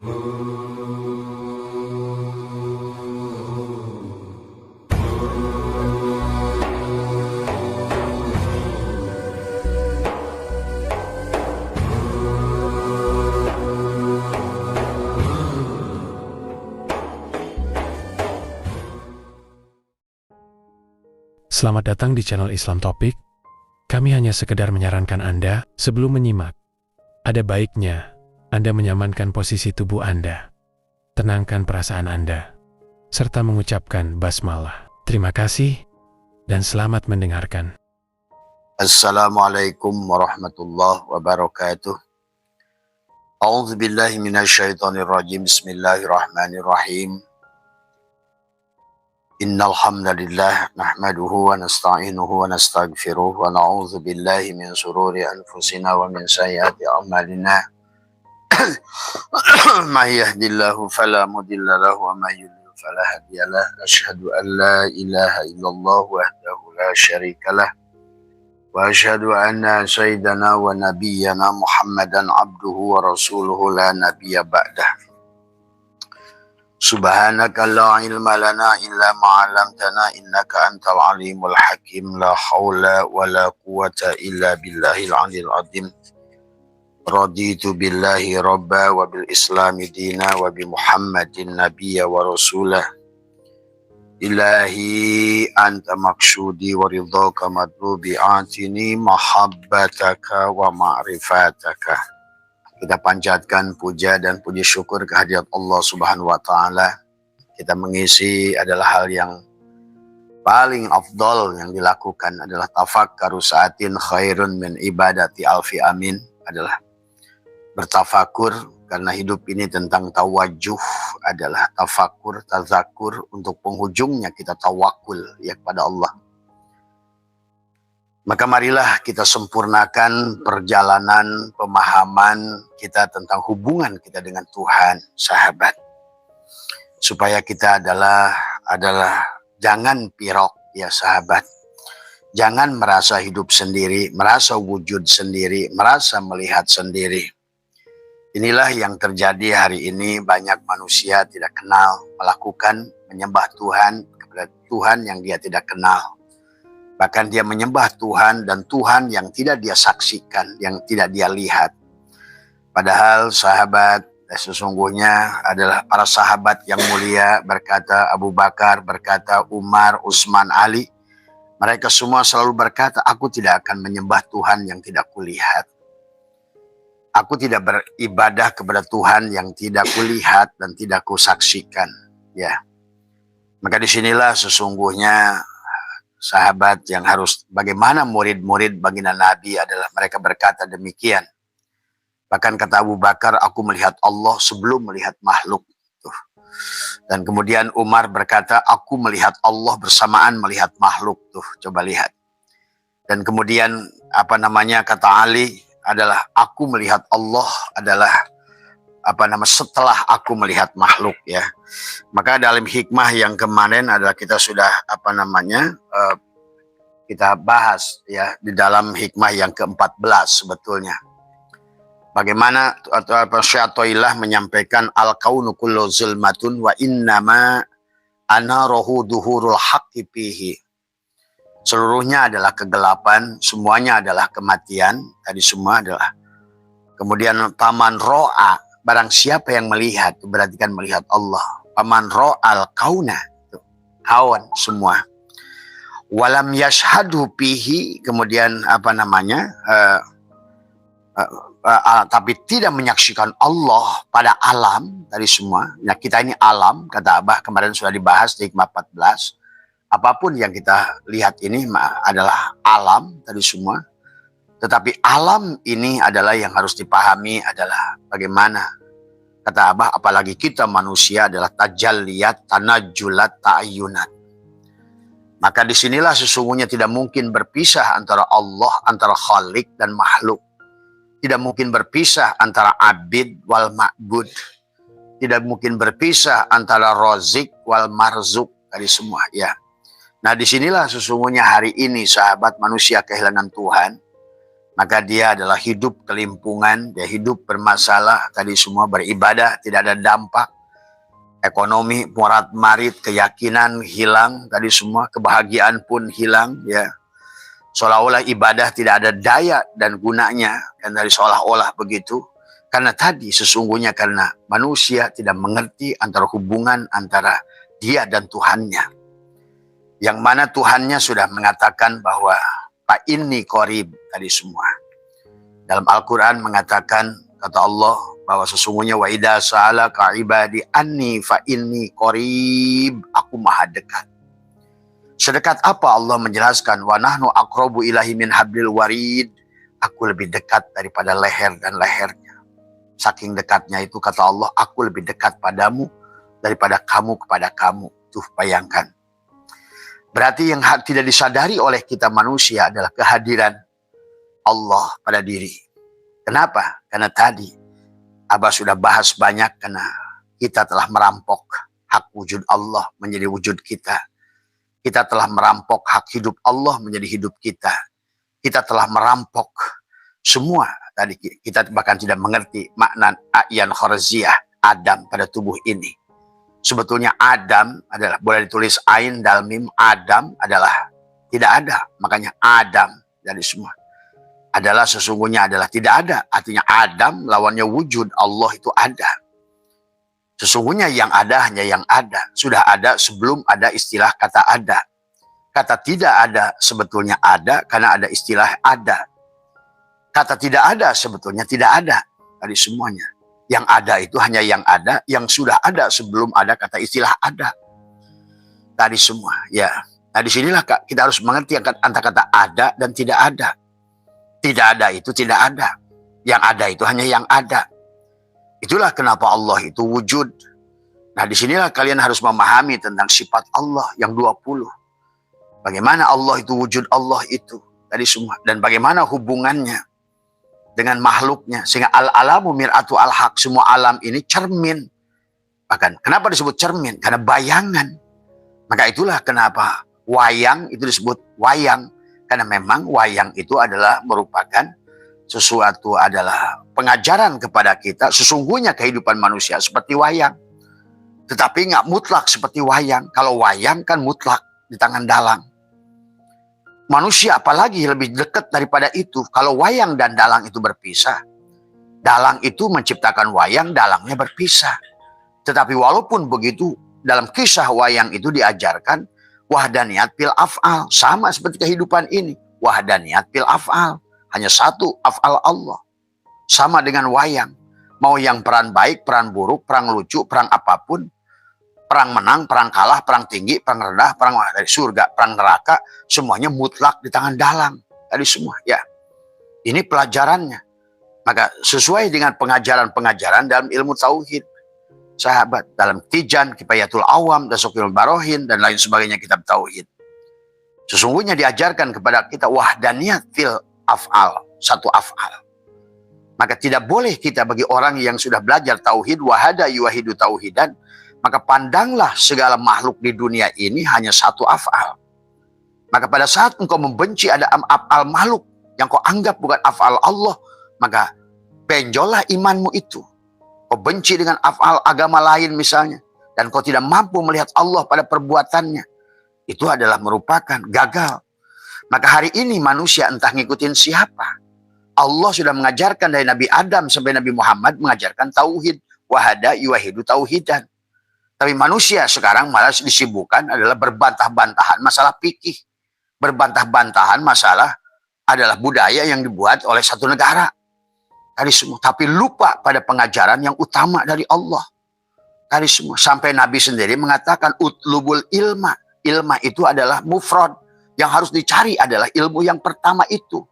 Selamat datang di channel Islam Topik. Kami hanya sekedar menyarankan Anda sebelum menyimak. Ada baiknya Anda menyamankan posisi tubuh Anda, tenangkan perasaan Anda, serta mengucapkan basmalah. Terima kasih dan selamat mendengarkan. Assalamualaikum warahmatullahi wabarakatuh. A'udzu billahi minasyaitonir rajim. Bismillahirrahmanirrahim. Innal hamdalillah nahmaduhu wa nasta'inuhu wa nastaghfiruh wa na'udzu billahi min shururi anfusina wa min sayyiati a'malina. May yahdihillahu fala mudilla lahu wa may yudlil fala hadiyalah. Asyhadu an la ilaha illallah wahdahu la syarikalah. Wa asyhadu anna sayyidana wa nabiyyana Muhammadan abduhu wa rasuluhu la nabiyya ba'dah. Subhanaka la ilma lana illa ma 'allamtana innaka antal alimul hakim. La haula wa la quwwata illa billahil aliyil azim. Raditu billahi rabba wa bil islami dina wa bi Muhammadin nabiyya wa rasulah. Ilahi anta maksudi wa ridhaka madlubi atini mahabbataka wa ma'rifataka. Kita panjatkan puja dan puji syukur kehadirat Allah Subhanahu wa Ta'ala. Kita mengisi adalah hal yang paling afdol yang dilakukan adalah tafakkaru sa'atin khairun min ibadati alfi amin. Adalah bertafakur, karena hidup ini tentang tawajuh, adalah tafakur, tazakur, untuk penghujungnya kita tawakul ya kepada Allah. Maka marilah kita sempurnakan perjalanan pemahaman kita tentang hubungan kita dengan Tuhan, sahabat. Supaya kita adalah jangan pirok ya sahabat. Jangan merasa hidup sendiri, merasa wujud sendiri, merasa melihat sendiri. Inilah yang terjadi hari ini. Banyak manusia tidak kenal, melakukan menyembah Tuhan kepada Tuhan yang dia tidak kenal. Bahkan dia menyembah Tuhan dan Tuhan yang tidak dia saksikan, yang tidak dia lihat. Padahal sahabat sesungguhnya adalah para sahabat yang mulia, berkata Abu Bakar, berkata Umar, Utsman, Ali. Mereka semua selalu berkata, aku tidak akan menyembah Tuhan yang tidak kulihat. Aku tidak beribadah kepada Tuhan yang tidak kulihat dan tidak kusaksikan. Ya. Maka disinilah sesungguhnya sahabat yang harus, bagaimana murid-murid baginda Nabi adalah mereka berkata demikian. Bahkan kata Abu Bakar, aku melihat Allah sebelum melihat makhluk. Dan kemudian Umar berkata, aku melihat Allah bersamaan melihat makhluk. Coba lihat. Dan kemudian kata Ali adalah, aku melihat Allah adalah setelah aku melihat makhluk ya. Maka dalam hikmah yang kemarin adalah kita sudah kita bahas ya di dalam hikmah yang ke-14 sebetulnya. Bagaimana Syaikhullah menyampaikan al-kaunu kullu zulmatun wa innama anaruhu duhurul haqqi fihi. Seluruhnya adalah kegelapan, semuanya adalah kematian, tadi semua adalah. Kemudian paman ro'a, barang siapa yang melihat, berarti kan melihat Allah. Paman ro'al kauna, kawan semua. Walam yashhadu pihi, kemudian tapi tidak menyaksikan Allah pada alam tadi semua. Nah kita ini alam, kata Abah kemarin sudah dibahas di hikmah 14. Apapun yang kita lihat ini adalah alam tadi semua. Tetapi alam ini adalah yang harus dipahami adalah bagaimana. Kata Abah, apalagi kita manusia adalah tajalliyat, tanajulat, ta'ayunat. Maka disinilah sesungguhnya tidak mungkin berpisah antara Allah, antara Khalik dan makhluk. Tidak mungkin berpisah antara abid wal ma'bud. Tidak mungkin berpisah antara rozik wal marzuk. Tadi semua ya. Nah disinilah sesungguhnya hari ini sahabat manusia kehilangan Tuhan. maka dia adalah hidup kelimpungan, dia hidup bermasalah, tadi semua beribadah, tidak ada dampak, ekonomi morat-marit, keyakinan hilang, tadi semua kebahagiaan pun hilang, ya. Seolah-olah ibadah tidak ada daya dan gunanya, dan dari seolah-olah begitu, karena tadi sesungguhnya karena manusia tidak mengerti antara hubungan antara dia dan Tuhannya. Yang mana Tuhannya sudah mengatakan bahwa fa inni qarib tadi semua. Dalam Al-Quran mengatakan, kata Allah, bahwa sesungguhnya wa idza sa'alaka ibadi anni fa inni qarib, aku maha dekat. Sedekat apa Allah menjelaskan, wa nahnu aqrabu ilahi min hablil warid, aku lebih dekat daripada leher dan lehernya. Saking dekatnya itu kata Allah, aku lebih dekat padamu daripada kamu kepada kamu. Tuh bayangkan. Berarti yang tidak disadari oleh kita manusia adalah kehadiran Allah pada diri. Kenapa? Karena tadi Abah sudah bahas banyak, karena kita telah merampok hak wujud Allah menjadi wujud kita. Kita telah merampok hak hidup Allah menjadi hidup kita. Kita telah merampok semua. Tadi kita bahkan tidak mengerti makna a'yan kharziyah Adam pada tubuh ini. Sebetulnya Adam adalah, boleh ditulis ain dal mim, Adam adalah tidak ada. Makanya Adam dari semua adalah sesungguhnya adalah tidak ada. Artinya Adam lawannya wujud, Allah itu ada. Sesungguhnya yang ada hanya yang ada. Sudah ada sebelum ada istilah kata ada. Kata tidak ada sebetulnya ada karena ada istilah ada. Kata tidak ada sebetulnya tidak ada dari semuanya. Yang ada itu hanya yang ada, yang sudah ada sebelum ada kata istilah ada. Tadi semua, ya. Nah disinilah kita harus mengerti antara kata ada dan tidak ada. Tidak ada itu tidak ada. Yang ada itu hanya yang ada. Itulah kenapa Allah itu wujud. Nah disinilah kalian harus memahami tentang sifat Allah yang 20. Bagaimana Allah itu wujud Allah itu. Tadi semua. Dan bagaimana hubungannya dengan makhluknya, sehingga al-alamu mir'atu al-haq, semua alam ini cermin. Bahkan kenapa disebut cermin? Karena bayangan. Maka itulah kenapa wayang itu disebut wayang, karena memang wayang itu adalah merupakan sesuatu, adalah pengajaran kepada kita sesungguhnya kehidupan manusia seperti wayang, tetapi nggak mutlak seperti wayang. Kalau wayang kan mutlak di tangan dalang. Manusia apalagi lebih dekat daripada itu. Kalau wayang dan dalang itu berpisah, dalang itu menciptakan wayang, dalangnya berpisah. Tetapi walaupun begitu, dalam kisah wayang itu diajarkan wahdaniyat fil af'al. Sama seperti kehidupan ini. Wahdaniyat fil af'al. Hanya satu af'al Allah. Sama dengan wayang. Mau yang peran baik, peran buruk, perang lucu, perang apapun. Perang menang, perang kalah, perang tinggi, perang rendah, perang dari surga, perang neraka, semuanya mutlak di tangan dalang. Tadi semua, ya. Ini pelajarannya. Maka sesuai dengan pengajaran-pengajaran dalam ilmu tauhid, sahabat, dalam Tijan, Kifayatul Awam, Dasokil Barohin, dan lain sebagainya kitab tauhid. Sesungguhnya diajarkan kepada kita wahdaniyat fil af'al, satu af'al. Maka tidak boleh kita bagi orang yang sudah belajar tauhid, wahada yuwahidu tauhidan, maka pandanglah segala makhluk di dunia ini hanya satu af'al. Maka pada saat engkau membenci ada af'al makhluk yang kau anggap bukan af'al Allah, maka benjollah imanmu itu. Kau benci dengan af'al agama lain misalnya, dan kau tidak mampu melihat Allah pada perbuatannya, itu adalah merupakan gagal. Maka hari ini manusia entah ngikutin siapa. Allah sudah mengajarkan dari Nabi Adam sampai Nabi Muhammad mengajarkan tauhid, wahada yuwahidu tauhidan. Tapi manusia sekarang malah disibukkan adalah berbantah-bantahan masalah fikih. Berbantah-bantahan masalah adalah budaya yang dibuat oleh satu negara. Tadi semua. Tapi lupa pada pengajaran yang utama dari Allah. Tadi semua. Sampai Nabi sendiri mengatakan utlubul ilma. Ilma itu adalah mufrad. Yang harus dicari adalah ilmu yang pertama itu.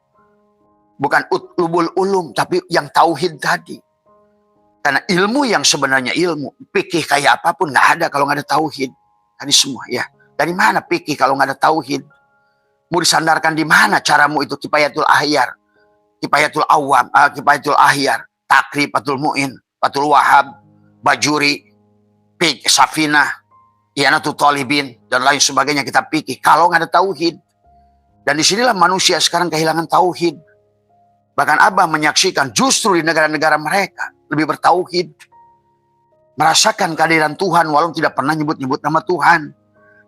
Bukan utlubul ulum, tapi yang tauhid tadi. Karena ilmu yang sebenarnya ilmu, fikih kayak apapun nggak ada kalau nggak ada tauhid. Tadi semua, ya. Dari mana fikih kalau nggak ada tauhid? Mau disandarkan di mana caramu itu? Kifayatul ahyar, Kifayatul awam, Kifayatul ahyar, Takrib, Fathul Mu'in, Fathul Wahab, Bajuri, Safinah, Iyanatul Talibin, dan lain sebagainya kita fikih. Kalau nggak ada tauhid. Dan disinilah manusia sekarang kehilangan tauhid. Bahkan Abah menyaksikan justru di negara-negara mereka lebih bertauhid. Merasakan kehadiran Tuhan walaupun tidak pernah nyebut-nyebut nama Tuhan.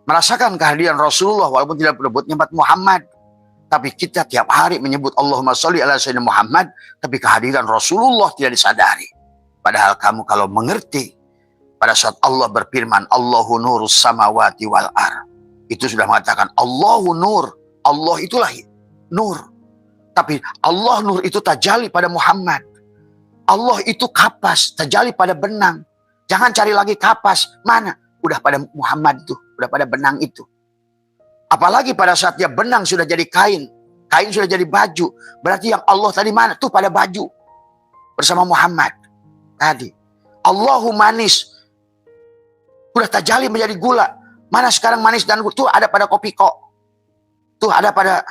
Merasakan kehadiran Rasulullah walaupun tidak nyebut Muhammad. Tapi kita tiap hari menyebut Allahumma sholli ala sayyidina Muhammad, tapi kehadiran Rasulullah tidak disadari. Padahal kamu kalau mengerti, pada saat Allah berfirman, Allahu nurus samawati wal ar, itu sudah mengatakan Allahu nur, Allah itulah nur. Tapi Allah nur itu tajali pada Muhammad. Allah itu kapas, tajali pada benang. Jangan cari lagi kapas, mana? Udah pada Muhammad itu, udah pada benang itu. Apalagi pada saat dia benang sudah jadi kain, kain sudah jadi baju. Berarti yang Allah tadi mana? Tuh pada baju. Bersama Muhammad tadi. Allahu manis. Udah tajali menjadi gula. Mana sekarang manis dan gula? Tuh ada pada Kopiko. Tuh ada pada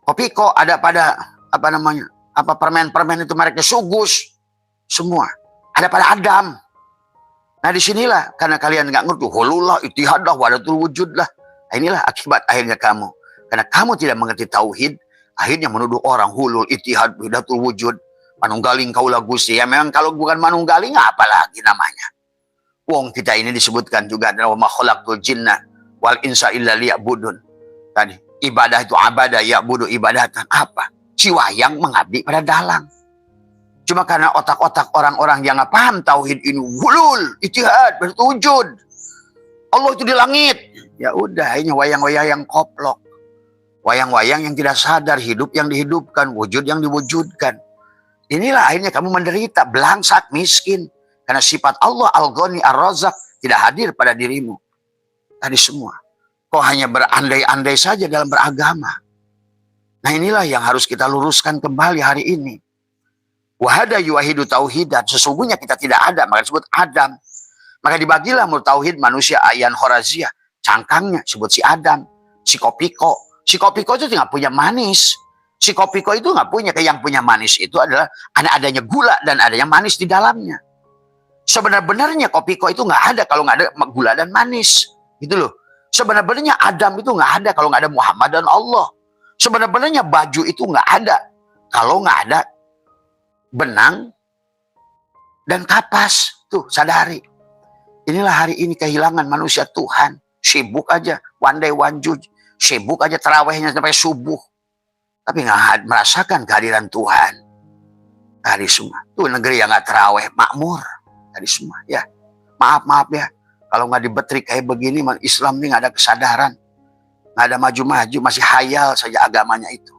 Kopiko, ada pada apa namanya? Apa permen-permen itu mereknya Sugus. Semua. Ada pada Adam. Nah disinilah karena kalian nggak ngerti. Hulullah, itihadah, wadatul wujud lah. Inilah akibat akhirnya kamu. Karena kamu tidak mengerti tauhid, akhirnya menuduh orang hulul, itihad, wahdatul wujud, manunggaling kaulah Gusti. Ya memang kalau bukan manunggaling apa lagi namanya? Wong kita ini disebutkan juga dalam wa ma khalaqtul jinna wal insa illa liya'budun. Tadi ibadah itu abadah, ya'budu ibadatan apa? Ciwayang mengabdi pada dalang. Cuma karena otak-otak orang-orang yang nggak paham tauhid ini hulul, itihad, wujud. Allah itu di langit. Ya udah, ini wayang-wayang yang koplok. Wayang-wayang yang tidak sadar, hidup yang dihidupkan, wujud yang diwujudkan. Inilah akhirnya kamu menderita, belangsak, miskin. Karena sifat Allah Al-Ghani Ar-Razzaq tidak hadir pada dirimu. Tadi semua. Kok hanya berandai-andai saja dalam beragama. Nah inilah yang harus kita luruskan kembali hari ini. Wahada yuwahidu tauhidan. Sesungguhnya kita tidak ada, maka disebut Adam. Maka dibagilah menurut tauhid manusia Ayan Horaziyah. Cangkangnya sebut si Adam, si Kopiko. Si Kopiko itu nggak punya manis. Si Kopiko itu nggak punya. Yang punya manis itu adalah adanya gula dan adanya manis di dalamnya. Sebenarnya Kopiko itu nggak ada kalau nggak ada gula dan manis. Gitu loh. Sebenarnya Adam itu nggak ada kalau nggak ada Muhammad dan Allah. Sebenarnya baju itu nggak ada kalau nggak ada benang dan kapas. Tuh sadari. Inilah hari ini kehilangan manusia Tuhan. Sibuk aja, one day one juj. Sibuk aja terawihnya sampai subuh. Tapi nggak merasakan kehadiran Tuhan. Tadi semua. Tuh negeri yang nggak terawih, makmur. Tadi semua, ya. Maaf ya. Kalau nggak dibetrik kayak begini, Islam ini nggak ada kesadaran. Nggak ada maju-maju, masih hayal saja agamanya itu.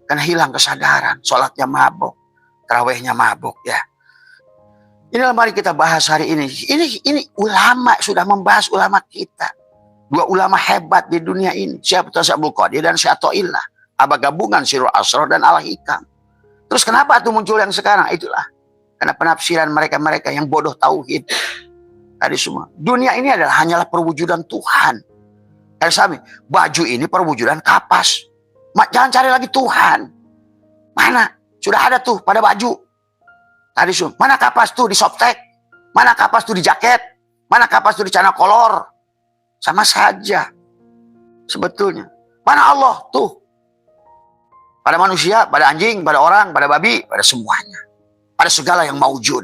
Karena hilang kesadaran. Sholatnya mabuk, terawihnya mabuk, ya. Inilah mari kita bahas hari ini. Ini ulama sudah membahas ulama kita. Dua ulama hebat di dunia ini. Syekh Abdul Qadir dan Syekh Athaillah. Apa gabungan Sirul Asrar dan Al-Hikam. Terus kenapa itu muncul yang sekarang? Itulah. Karena penafsiran mereka-mereka yang bodoh tauhid. Tadi semua. Dunia ini adalah hanyalah perwujudan Tuhan. Sami, baju ini perwujudan kapas. Jangan cari lagi Tuhan. Mana? Sudah ada tuh pada baju. Tadi semua. Mana kapas tuh di softtek? Mana kapas tuh di jaket? Mana kapas tuh di celana kolor? Sama saja. Sebetulnya. Mana Allah? Tuh. Pada manusia, pada anjing, pada orang, pada babi, pada semuanya. Pada segala yang maujud.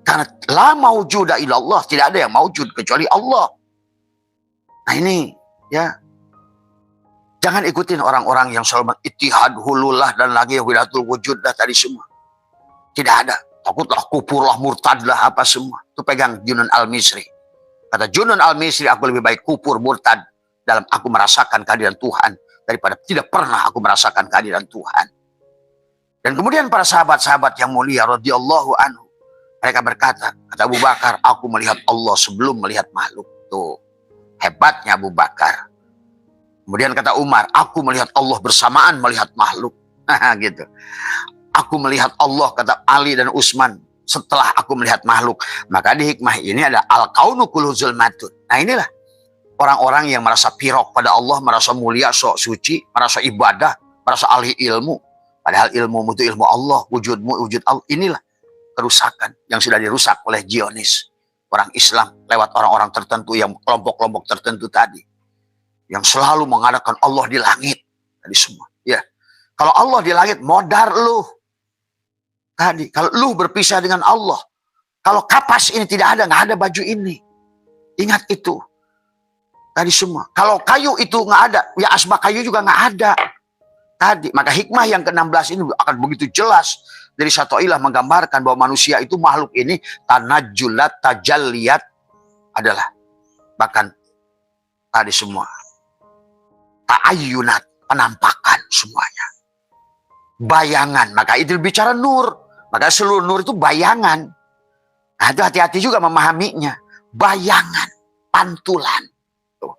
Karena la maujuda illallah. Tidak ada yang maujud kecuali Allah. Nah ini. Ya. Jangan ikutin orang-orang yang selalu ittihad, hulullah, dan lagi wilayatul wujud dah tadi semua. Tidak ada. Takutlah, kupurlah, murtadlah, apa semua. Itu pegang Junun Al-Misri. Kata Junun Al-Misri, aku lebih baik kupur, murtad. Dalam aku merasakan kehadiran Tuhan. Daripada tidak pernah aku merasakan kehadiran Tuhan. Dan kemudian para sahabat-sahabat yang mulia, radhiyallahu anhu. Mereka berkata, kata Abu Bakar, aku melihat Allah sebelum melihat makhluk. Tuh. Hebatnya Abu Bakar. Kemudian kata Umar, aku melihat Allah bersamaan melihat makhluk. Gitu. Aku melihat Allah, kata Ali dan Utsman, setelah aku melihat makhluk. Maka di hikmah ini ada al-kaunu kullu zulmatun. Nah inilah orang-orang yang merasa pirok pada Allah, merasa mulia, sok suci, merasa ibadah, merasa ahli ilmu. Padahal ilmu itu ilmu Allah, wujudmu wujud Allah. Inilah kerusakan yang sudah dirusak oleh Zionis. Orang Islam lewat orang-orang tertentu yang kelompok-kelompok tertentu tadi. Yang selalu mengadakan Allah di langit. Tadi semua. Ya. Kalau Allah di langit, modar lu. Tadi, kalau lu berpisah dengan Allah, kalau kapas ini tidak ada, nggak ada baju ini. Ingat itu. Tadi semua. Kalau kayu itu nggak ada, ya asbak kayu juga nggak ada. Tadi, maka hikmah yang ke-16 ini akan begitu jelas dari satu ilah menggambarkan bahwa manusia itu makhluk ini tanajjulat, tajalliyat adalah bahkan tadi semua ta'ayyunat, penampakan semuanya. Bayangan, maka itu bicara nur. Maka seluruh nur itu bayangan. Nah, itu hati-hati juga memahaminya. Bayangan, pantulan. Tuh.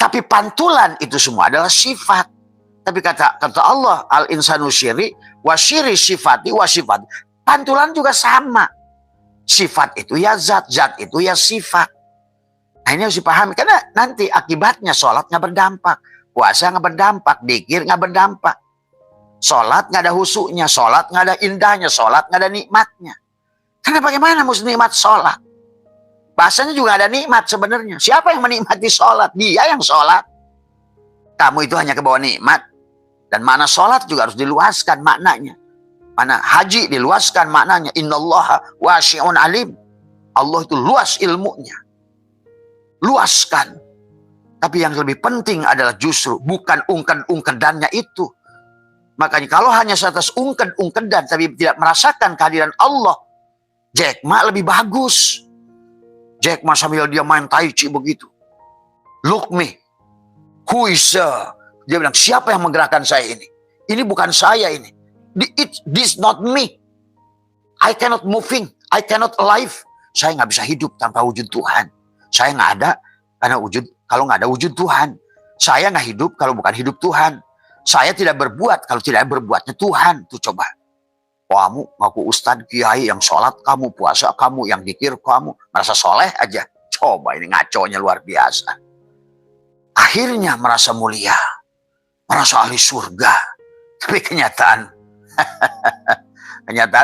Tapi pantulan itu semua adalah sifat. Tapi kata Allah, al-insanu syiri, wasyiri sifati, wasifat. Pantulan juga sama. Sifat itu ya zat, zat itu ya sifat. Nah ini harus dipahami. Karena nanti akibatnya sholat nggak berdampak. Puasa nggak berdampak, dzikir nggak berdampak. Sholat nggak ada husuknya, sholat nggak ada indahnya, sholat nggak ada nikmatnya. Karena bagaimana mesti nikmat sholat? Bahasanya juga ada nikmat sebenarnya. Siapa yang menikmati sholat? Dia yang sholat. Kamu itu hanya kebawa nikmat. Dan makna sholat juga harus diluaskan maknanya. Mana haji diluaskan maknanya. Innallaha wasi'un alim. Allah itu luas ilmunya. Luaskan. Tapi yang lebih penting adalah justru bukan ungked-ungkedannya itu. Makanya kalau hanya seatas ungked-ungkedan tapi tidak merasakan kehadiran Allah, Jack Ma lebih bagus. Jack Ma sambil dia main tai chi begitu. Look me. Who is dia bilang, siapa yang menggerakkan saya ini? Ini bukan saya ini. This not me. I cannot moving. I cannot alive. Saya nggak bisa hidup tanpa wujud Tuhan. Saya nggak ada karena kalau nggak ada wujud Tuhan. Saya nggak hidup kalau bukan hidup Tuhan. Saya tidak berbuat kalau tidak berbuatnya Tuhan. Tuh coba. Kamu ngaku ustadz kiai yang sholat kamu, puasa kamu, yang dikir kamu. Merasa soleh aja. Coba ini ngaconya luar biasa. Akhirnya merasa mulia. Merasa ahli surga. Tapi kenyataan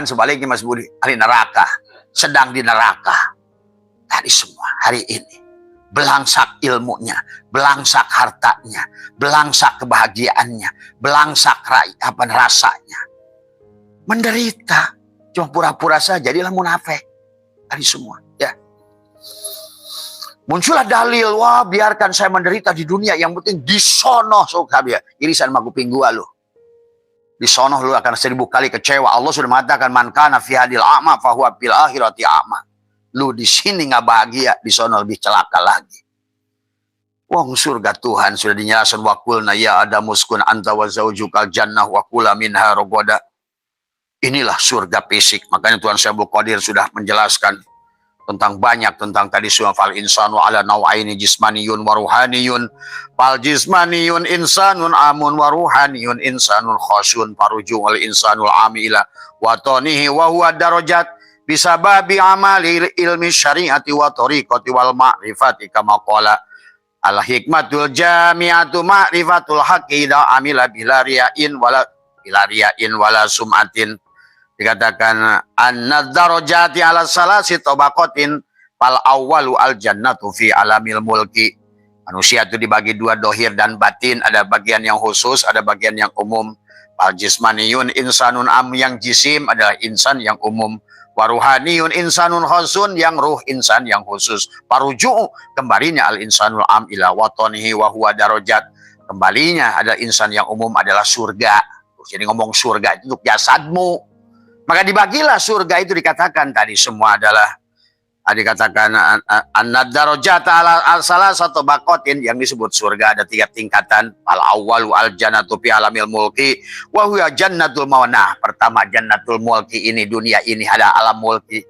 sebaliknya Mas Budi, ahli neraka, sedang di neraka. Tadi semua hari ini belangsak ilmunya, belangsak hartanya, belangsak kebahagiaannya, belangsak rasanya. Menderita, cuma pura-pura saja, jadilah munafik. Tadi semua, ya. Muncullah dalil, wah biarkan saya menderita di dunia, yang penting disono ya. Irisan magu pinggul lu. Disono lu akan 1000 kali kecewa. Allah sudah mengatakan man kana fi hadil a'ma fa huwa fil akhirati a'ma. Lu di sini nggak bahagia, di sono lebih celaka lagi. Wong surga Tuhan sudah dinyalakan wa qulna ya adamu uskun anta wa zaujukal jannah wa kula minha ragadan. Inilah surga fisik. Makanya Tuhan Syaikhul Qadir sudah menjelaskan tentang banyak tentang tadi semua fal insanu ala nawaini jismaniyun wa ruhaniyun. Fal jismaniyun insanun amun wa ruhaniyun insanun khasyun farujul insanul amila wa tanihi wa huwa darajat bisababi amali ilmi syariati wa tariqati wal ma'rifati kama qala al hikmatul jami'atu ma'rifatul haqqi idza amila bilariyain wala sum'atin. Dikatakan an-darajati ala salasi tabaqatin fal awwalu al jannatu fi alamil mulki. Manusia itu dibagi dua, dohir dan batin, ada bagian yang khusus, ada bagian yang umum. Fal jismaniyun insanun am, yang jisim adalah insan yang umum. Waruhaniyun insanun khusun, yang ruh insan yang khusus. Paruju, kembalinya al insanul am ila watonihi wa huwa darajat. Kembalinya adalah insan yang umum adalah surga. Jadi ngomong surga itu untuk jasadmu. Maka dibagilah surga itu, dikatakan tadi semua adalah dikatakan an-darajata ala salasati baqatin, yang disebut surga ada 3 tingkatan. Al awwalu al jannatu fi alamil mulki wa huwa jannatul mawanah. Pertama jannatul mulki, ini dunia ini ada alam mulki.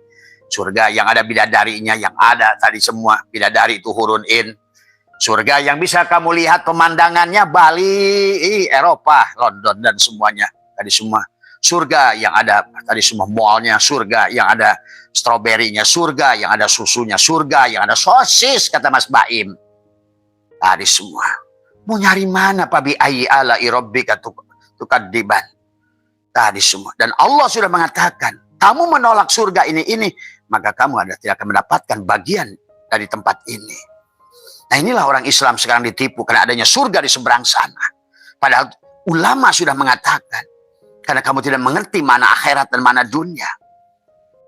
Surga yang ada bidadarinya, yang ada tadi semua bidadari itu hurun in. Surga yang bisa kamu lihat pemandangannya Bali, Eropa, London dan semuanya tadi semua. Surga yang ada tadi semua mallnya, surga yang ada stroberinya, surga yang ada susunya, surga yang ada sosis, kata Mas Baim. Tadi semua. Mau nyari mana Pak bi ayyi ala rabbika tukadziban. Tadi semua. Dan Allah sudah mengatakan, kamu menolak surga ini, maka kamu tidak akan mendapatkan bagian dari tempat ini. Nah inilah orang Islam sekarang ditipu karena adanya surga di seberang sana. Padahal ulama sudah mengatakan. Karena kamu tidak mengerti mana akhirat dan mana dunia.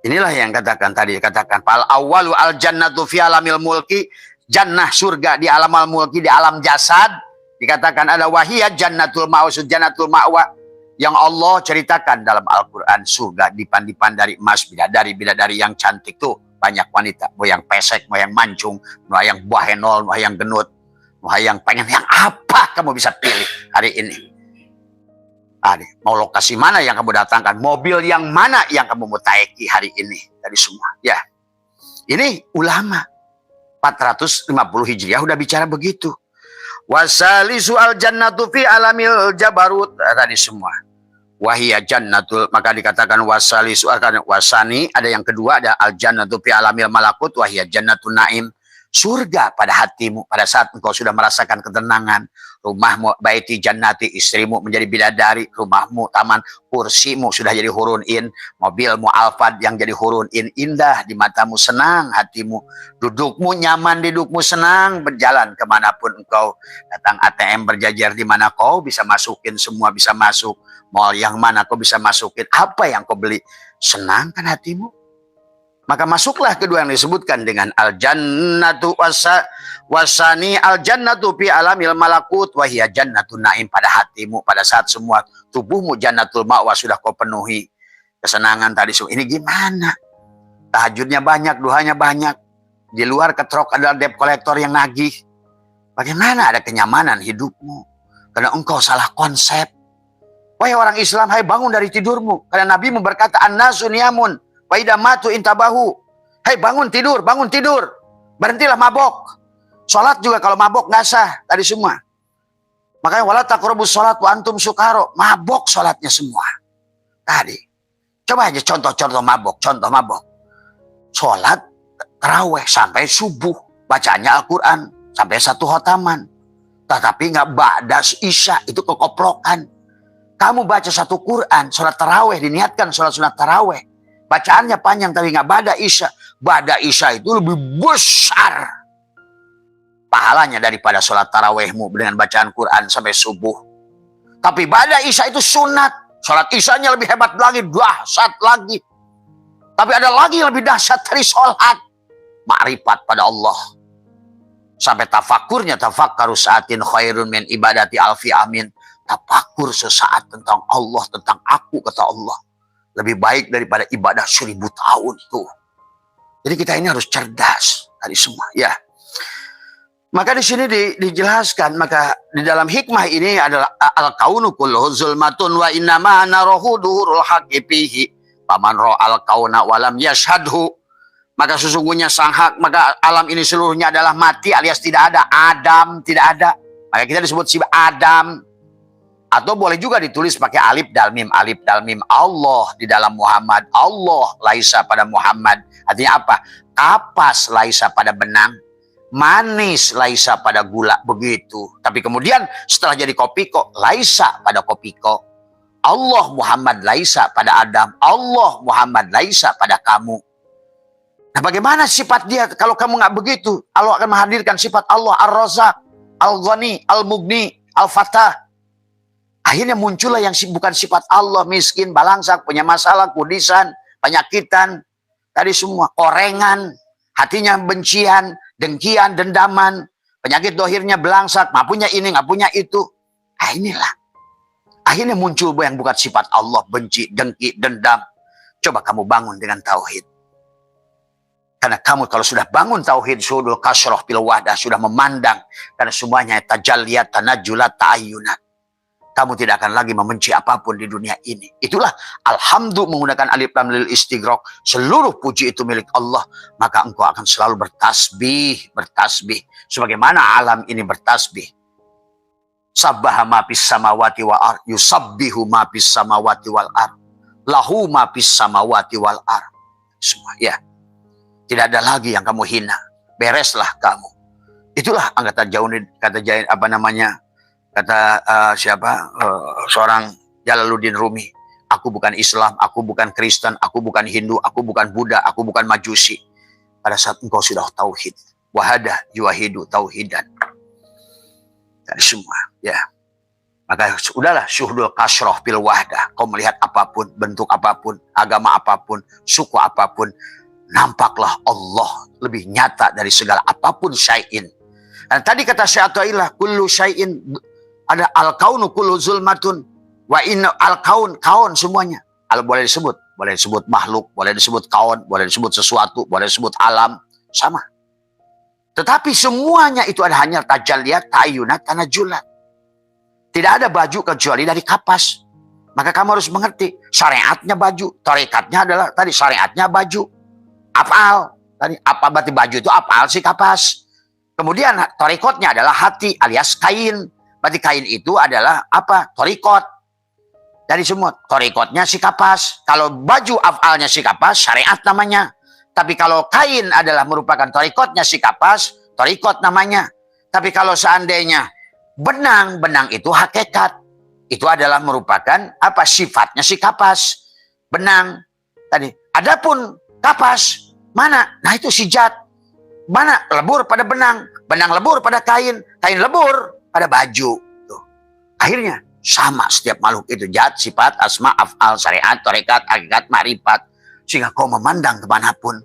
Inilah yang katakan tadi. Katakan, Fal awwalu al jannatu fi alamil mulki. Jannah surga di alam al mulki, di alam jasad. Dikatakan ada wahiyah jannatul ma'wa, jannatul ma'wa. Yang Allah ceritakan dalam Al-Quran, surga dipan-dipan dari emas, bidadari yang cantik tuh. Banyak wanita, mau yang pesek, mau yang mancung, mau yang buahenol, mau yang genut, mau yang pengen, yang apa kamu bisa pilih hari ini. Mau lokasi mana yang kamu datangkan, mobil yang mana yang kamu mau taiki hari ini, dari semua. Ya, ini ulama 450 Hijriah udah bicara begitu. Wasalisu al jannatu fi alamil jabarut, tadi semua. Wahia jannatul, maka dikatakan wasalisu, wasani, ada yang kedua, ada al jannatu fi alamil malakut, wahia jannatul naim, surga pada hatimu pada saat engkau sudah merasakan ketenangan. Rumahmu baiti jannati, istrimu menjadi bidadari, rumahmu taman, kursimu sudah jadi hurun in, mobilmu Alphard yang jadi hurun in, indah di matamu, senang hatimu, dudukmu nyaman, dudukmu senang, berjalan kemanapun engkau, datang ATM berjajar di mana kau bisa masukin semua, bisa masuk mall yang mana kau bisa masukin apa yang kau beli, senang kan hatimu. Maka masuklah kedua yang disebutkan dengan al-jannatu wasani al-jannatu fi alamil malakut wahia jannatun naim, pada hatimu pada saat semua tubuhmu jannatul ma'wa sudah kau penuhi kesenangan tadi. Ini gimana? Tahajudnya banyak, duhanya banyak. Di luar ketrok ada debt collector yang nagih. Bagaimana ada kenyamanan hidupmu? Karena engkau salah konsep. Wahai orang Islam, hai bangun dari tidurmu. Karena Nabi berkata, an-nasu niyamun wa idza matu intabahu. Hei bangun tidur, berhentilah mabok. Sholat juga kalau mabok nggak sah, tadi semua. Makanya wala taqrabus sholat wa antum sukaro, mabok sholatnya semua. Tadi. Coba aja contoh mabok, Sholat taraweh sampai subuh, bacanya Al-Quran sampai 1 khotaman. Tetapi nggak ba'da isya, itu kekoplokan. Kamu baca 1 Quran, sholat taraweh, diniatkan sholat sunat taraweh. Bacaannya panjang tapi nggak ba'da isya. Ba'da isya itu lebih besar pahalanya daripada sholat tarawehmu dengan bacaan Quran sampai subuh. Tapi ba'da isya itu sunat. Sholat isyanya lebih hebat lagi, dahsyat lagi. Tapi ada lagi yang lebih dahsyat dari sholat. Ma'rifat pada Allah. Sampai tafakurnya, tafakkaru sa'atin khairun min ibadati alfi amin. Tafakur sesaat tentang Allah, tentang aku, kata Allah. Lebih baik daripada ibadah 1000 tahun tuh. Jadi kita ini harus cerdas dari semua, ya. Maka di sini dijelaskan, maka di dalam hikmah ini adalah al-kaunu kulluhu zulmatun wa innama narahu duhurul haqqi fihi. Paman ra'al kauna walam yashhadhu. Maka sesungguhnya sang hak, maka alam ini seluruhnya adalah mati alias tidak ada. Adam tidak ada. Maka kita disebut si Adam. Atau boleh juga ditulis pakai alif dal mim Allah di dalam Muhammad, Allah laisa pada Muhammad. Artinya apa? Kapas laisa pada benang, manis laisa pada gula, begitu. Tapi kemudian setelah jadi kopiko, laisa pada kopiko. Allah Muhammad laisa pada Adam, Allah Muhammad laisa pada kamu. Nah, bagaimana sifat dia kalau kamu nggak begitu? Allah akan menghadirkan sifat Allah Ar-Razzaq, Al-Ghani, Al-Mughni, Al-Fatah. Akhirnya muncullah yang bukan sifat Allah, miskin, balangsak, punya masalah, kudisan, penyakitan, tadi semua, korengan, hatinya bencian, dengkian, dendaman, penyakit dohirnya belangsak, nggak punya ini, nggak punya itu. Nah, inilah. Akhirnya muncul yang bukan sifat Allah, benci, dengki, dendam. Coba kamu bangun dengan tauhid. Karena kamu kalau sudah bangun tauhid, sudul kasroh fil wahdah, sudah memandang, karena semuanya tajalliyat, tanajulat, ta'ayyunat. Kamu tidak akan lagi membenci apapun di dunia ini. Itulah alhamdulillah menggunakan alif lam lil istighraq. Seluruh puji itu milik Allah. Maka engkau akan selalu bertasbih. Sebagaimana alam ini bertasbih. Sabbaha ma fis samawati wal ard. Yusabbihu ma fis samawati wal ard. Lahu ma fis samawati wal ard. Semua, ya. Tidak ada lagi yang kamu hina. Bereslah kamu. Itulah kata Jain, apa namanya? Kata seorang Jalaluddin Rumi, aku bukan Islam, aku bukan Kristen, aku bukan Hindu, aku bukan Buddha, aku bukan Majusi. Pada saat engkau sudah tauhid, wahadah yuwahidu tauhidan. Dari semua, ya. Maka sudahlah syuhdul kasroh fil wahdah. Kau melihat apapun, bentuk apapun, agama apapun, suku apapun, nampaklah Allah lebih nyata dari segala apapun syai'in. Dan tadi kata Syekh Athaillah, kullu syai'in, ada al-kaunu kullu zulmatun, wa inna al-kaun, kaun semuanya. Boleh disebut makhluk, boleh disebut kaun, boleh disebut sesuatu, boleh disebut alam, sama. Tetapi semuanya itu ada hanya tajalliyat, ta'ayunat, tanajulat. Tidak ada baju kecuali dari kapas. Maka kamu harus mengerti, syariatnya baju, tarikatnya adalah tadi syariatnya baju. Af'al, tadi apa berarti baju itu af'al si kapas. Kemudian tarikotnya adalah hati alias kain. Berarti kain itu adalah apa? Tarikot. Dari semua tarikotnya si kapas. Kalau baju af'alnya si kapas, syariat namanya. Tapi kalau kain adalah merupakan tarikotnya si kapas, tarikot namanya. Tapi kalau seandainya benang itu hakikat. Itu adalah merupakan apa? Sifatnya si kapas. Benang. Tadi. Adapun kapas, mana? Nah itu si zat. Mana? Lebur pada benang. Benang lebur pada kain. Kain lebur pada baju. Tuh. Akhirnya sama setiap makhluk itu. Zat, sifat, asma, af'al, syariat, tarekat, hakikat, ma'rifat. Sehingga kau memandang kemanapun.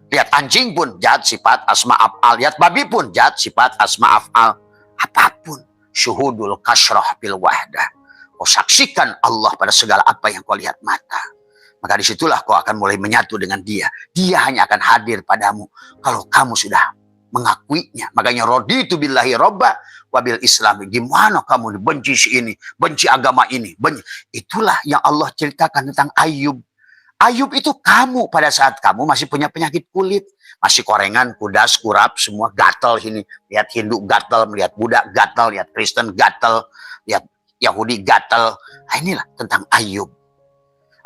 Lihat anjing pun zat, sifat, asma, af'al. Lihat babi pun zat, sifat, asma, af'al. Apapun. Syuhudul kasroh bil wahdah. Kau saksikan Allah pada segala apa yang kau lihat mata. Maka disitulah kau akan mulai menyatu dengan dia. Dia hanya akan hadir padamu kalau kamu sudah mengakuinya. Makanya raditu billahi robba wabil islami. Gimana kamu benci si ini, benci agama ini. Itulah yang Allah ceritakan tentang Ayub. Ayub itu kamu pada saat kamu masih punya penyakit kulit. Masih korengan, kudas, kurap, semua gatal sini. Lihat Hindu gatal, melihat Buddha gatal, lihat Kristen gatal, lihat Yahudi gatal. Nah, inilah tentang Ayub.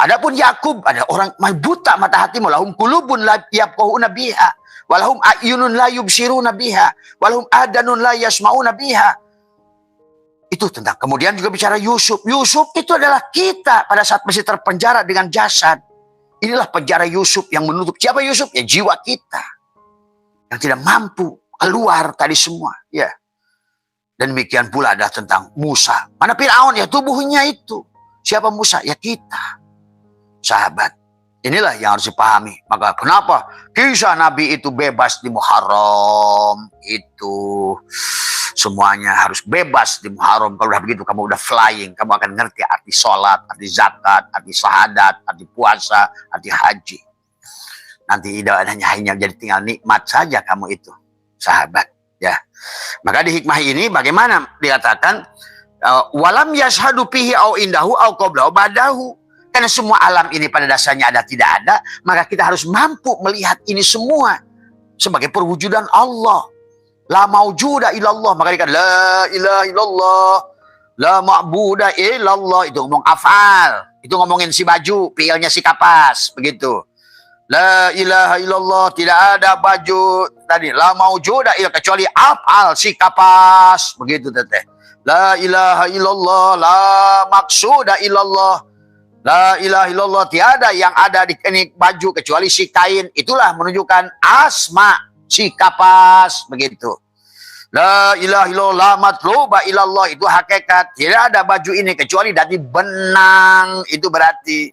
Adapun Yakub, ada orang buta mata hatimu, lahum qulubun la yafqahuna biha, walahum a'yunun la yubsiruna biha, walahum adanun la yasma'una biha. Itu tentang. Kemudian juga bicara Yusuf. Yusuf itu adalah kita pada saat masih terpenjara dengan jasad. Inilah penjara Yusuf yang menutup. Siapa Yusuf? Ya jiwa kita. Yang tidak mampu keluar tadi semua. Ya. Dan demikian pula ada tentang Musa. Mana Fir'aun? Ya tubuhnya itu. Siapa Musa? Ya kita. Sahabat. Inilah yang harus dipahami. Maka kenapa kisah Nabi itu bebas di Muharram? Itu semuanya harus bebas di Muharram. Kalau udah begitu kamu udah flying. Kamu akan ngerti arti sholat, arti zakat, arti syahadat, arti puasa, arti haji. Nanti hanya jadi tinggal nikmat saja kamu itu. Sahabat. Ya. Maka di hikmah ini bagaimana dikatakan walam yashhadu fihi au indahu au qablahu badahu. Karena semua alam ini pada dasarnya ada tidak ada, maka kita harus mampu melihat ini semua sebagai perwujudan Allah. La maujuda illallah. Maka dikatakan la ilaha illallah, la ma'buda illallah. Itu ngomong afal. Itu ngomongin si baju, fiilnya si kapas, begitu. La ilaha illallah, tidak ada baju tadi. La maujuda illallah, kecuali afal si kapas, begitu teteh. La ilaha illallah, la maksuda illallah. La ilaha illallah, tiada yang ada di ini baju kecuali si kain. Itulah menunjukkan asma si kapas, begitu. La ilaha illallah, la matluba illallah, itu hakikat. Tidak ada baju ini kecuali dari benang. Itu berarti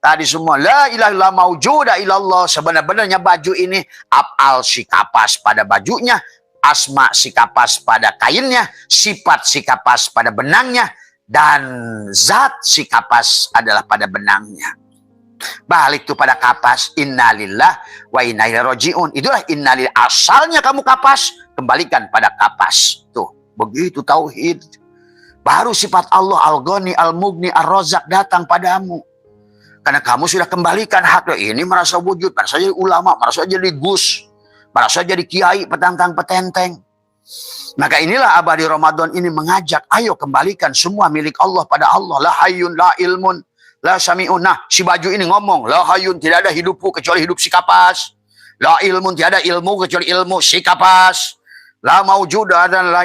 tadi semua la ilaha illallah maujuda illallah. Sebenarnya baju ini af'al si kapas pada bajunya, asma si kapas pada kainnya, sifat si kapas pada benangnya, dan zat si kapas adalah pada benangnya. Balik tuh pada kapas. Innalillah wa inna ilaihi rajiun. Itulah innalillah. Asalnya kamu kapas, kembalikan pada kapas. Tuh, begitu tauhid. Baru sifat Allah Al-Ghani, Al-Mughni, Ar-Razzaq datang padamu. Karena kamu sudah kembalikan haknya. Ini merasa wujud, merasa jadi ulama, merasa jadi gus, merasa jadi kiai, petantang, petenteng. Maka inilah abadi Ramadan ini mengajak, ayo kembalikan semua milik Allah pada Allah. La hayyun, la ilmun, la sami'un. Nah, si baju ini ngomong, la hayyun, tidak ada hidupku kecuali hidup si kapas. La ilmun, tidak ada ilmu kecuali ilmu si kapas. La maujuda dan la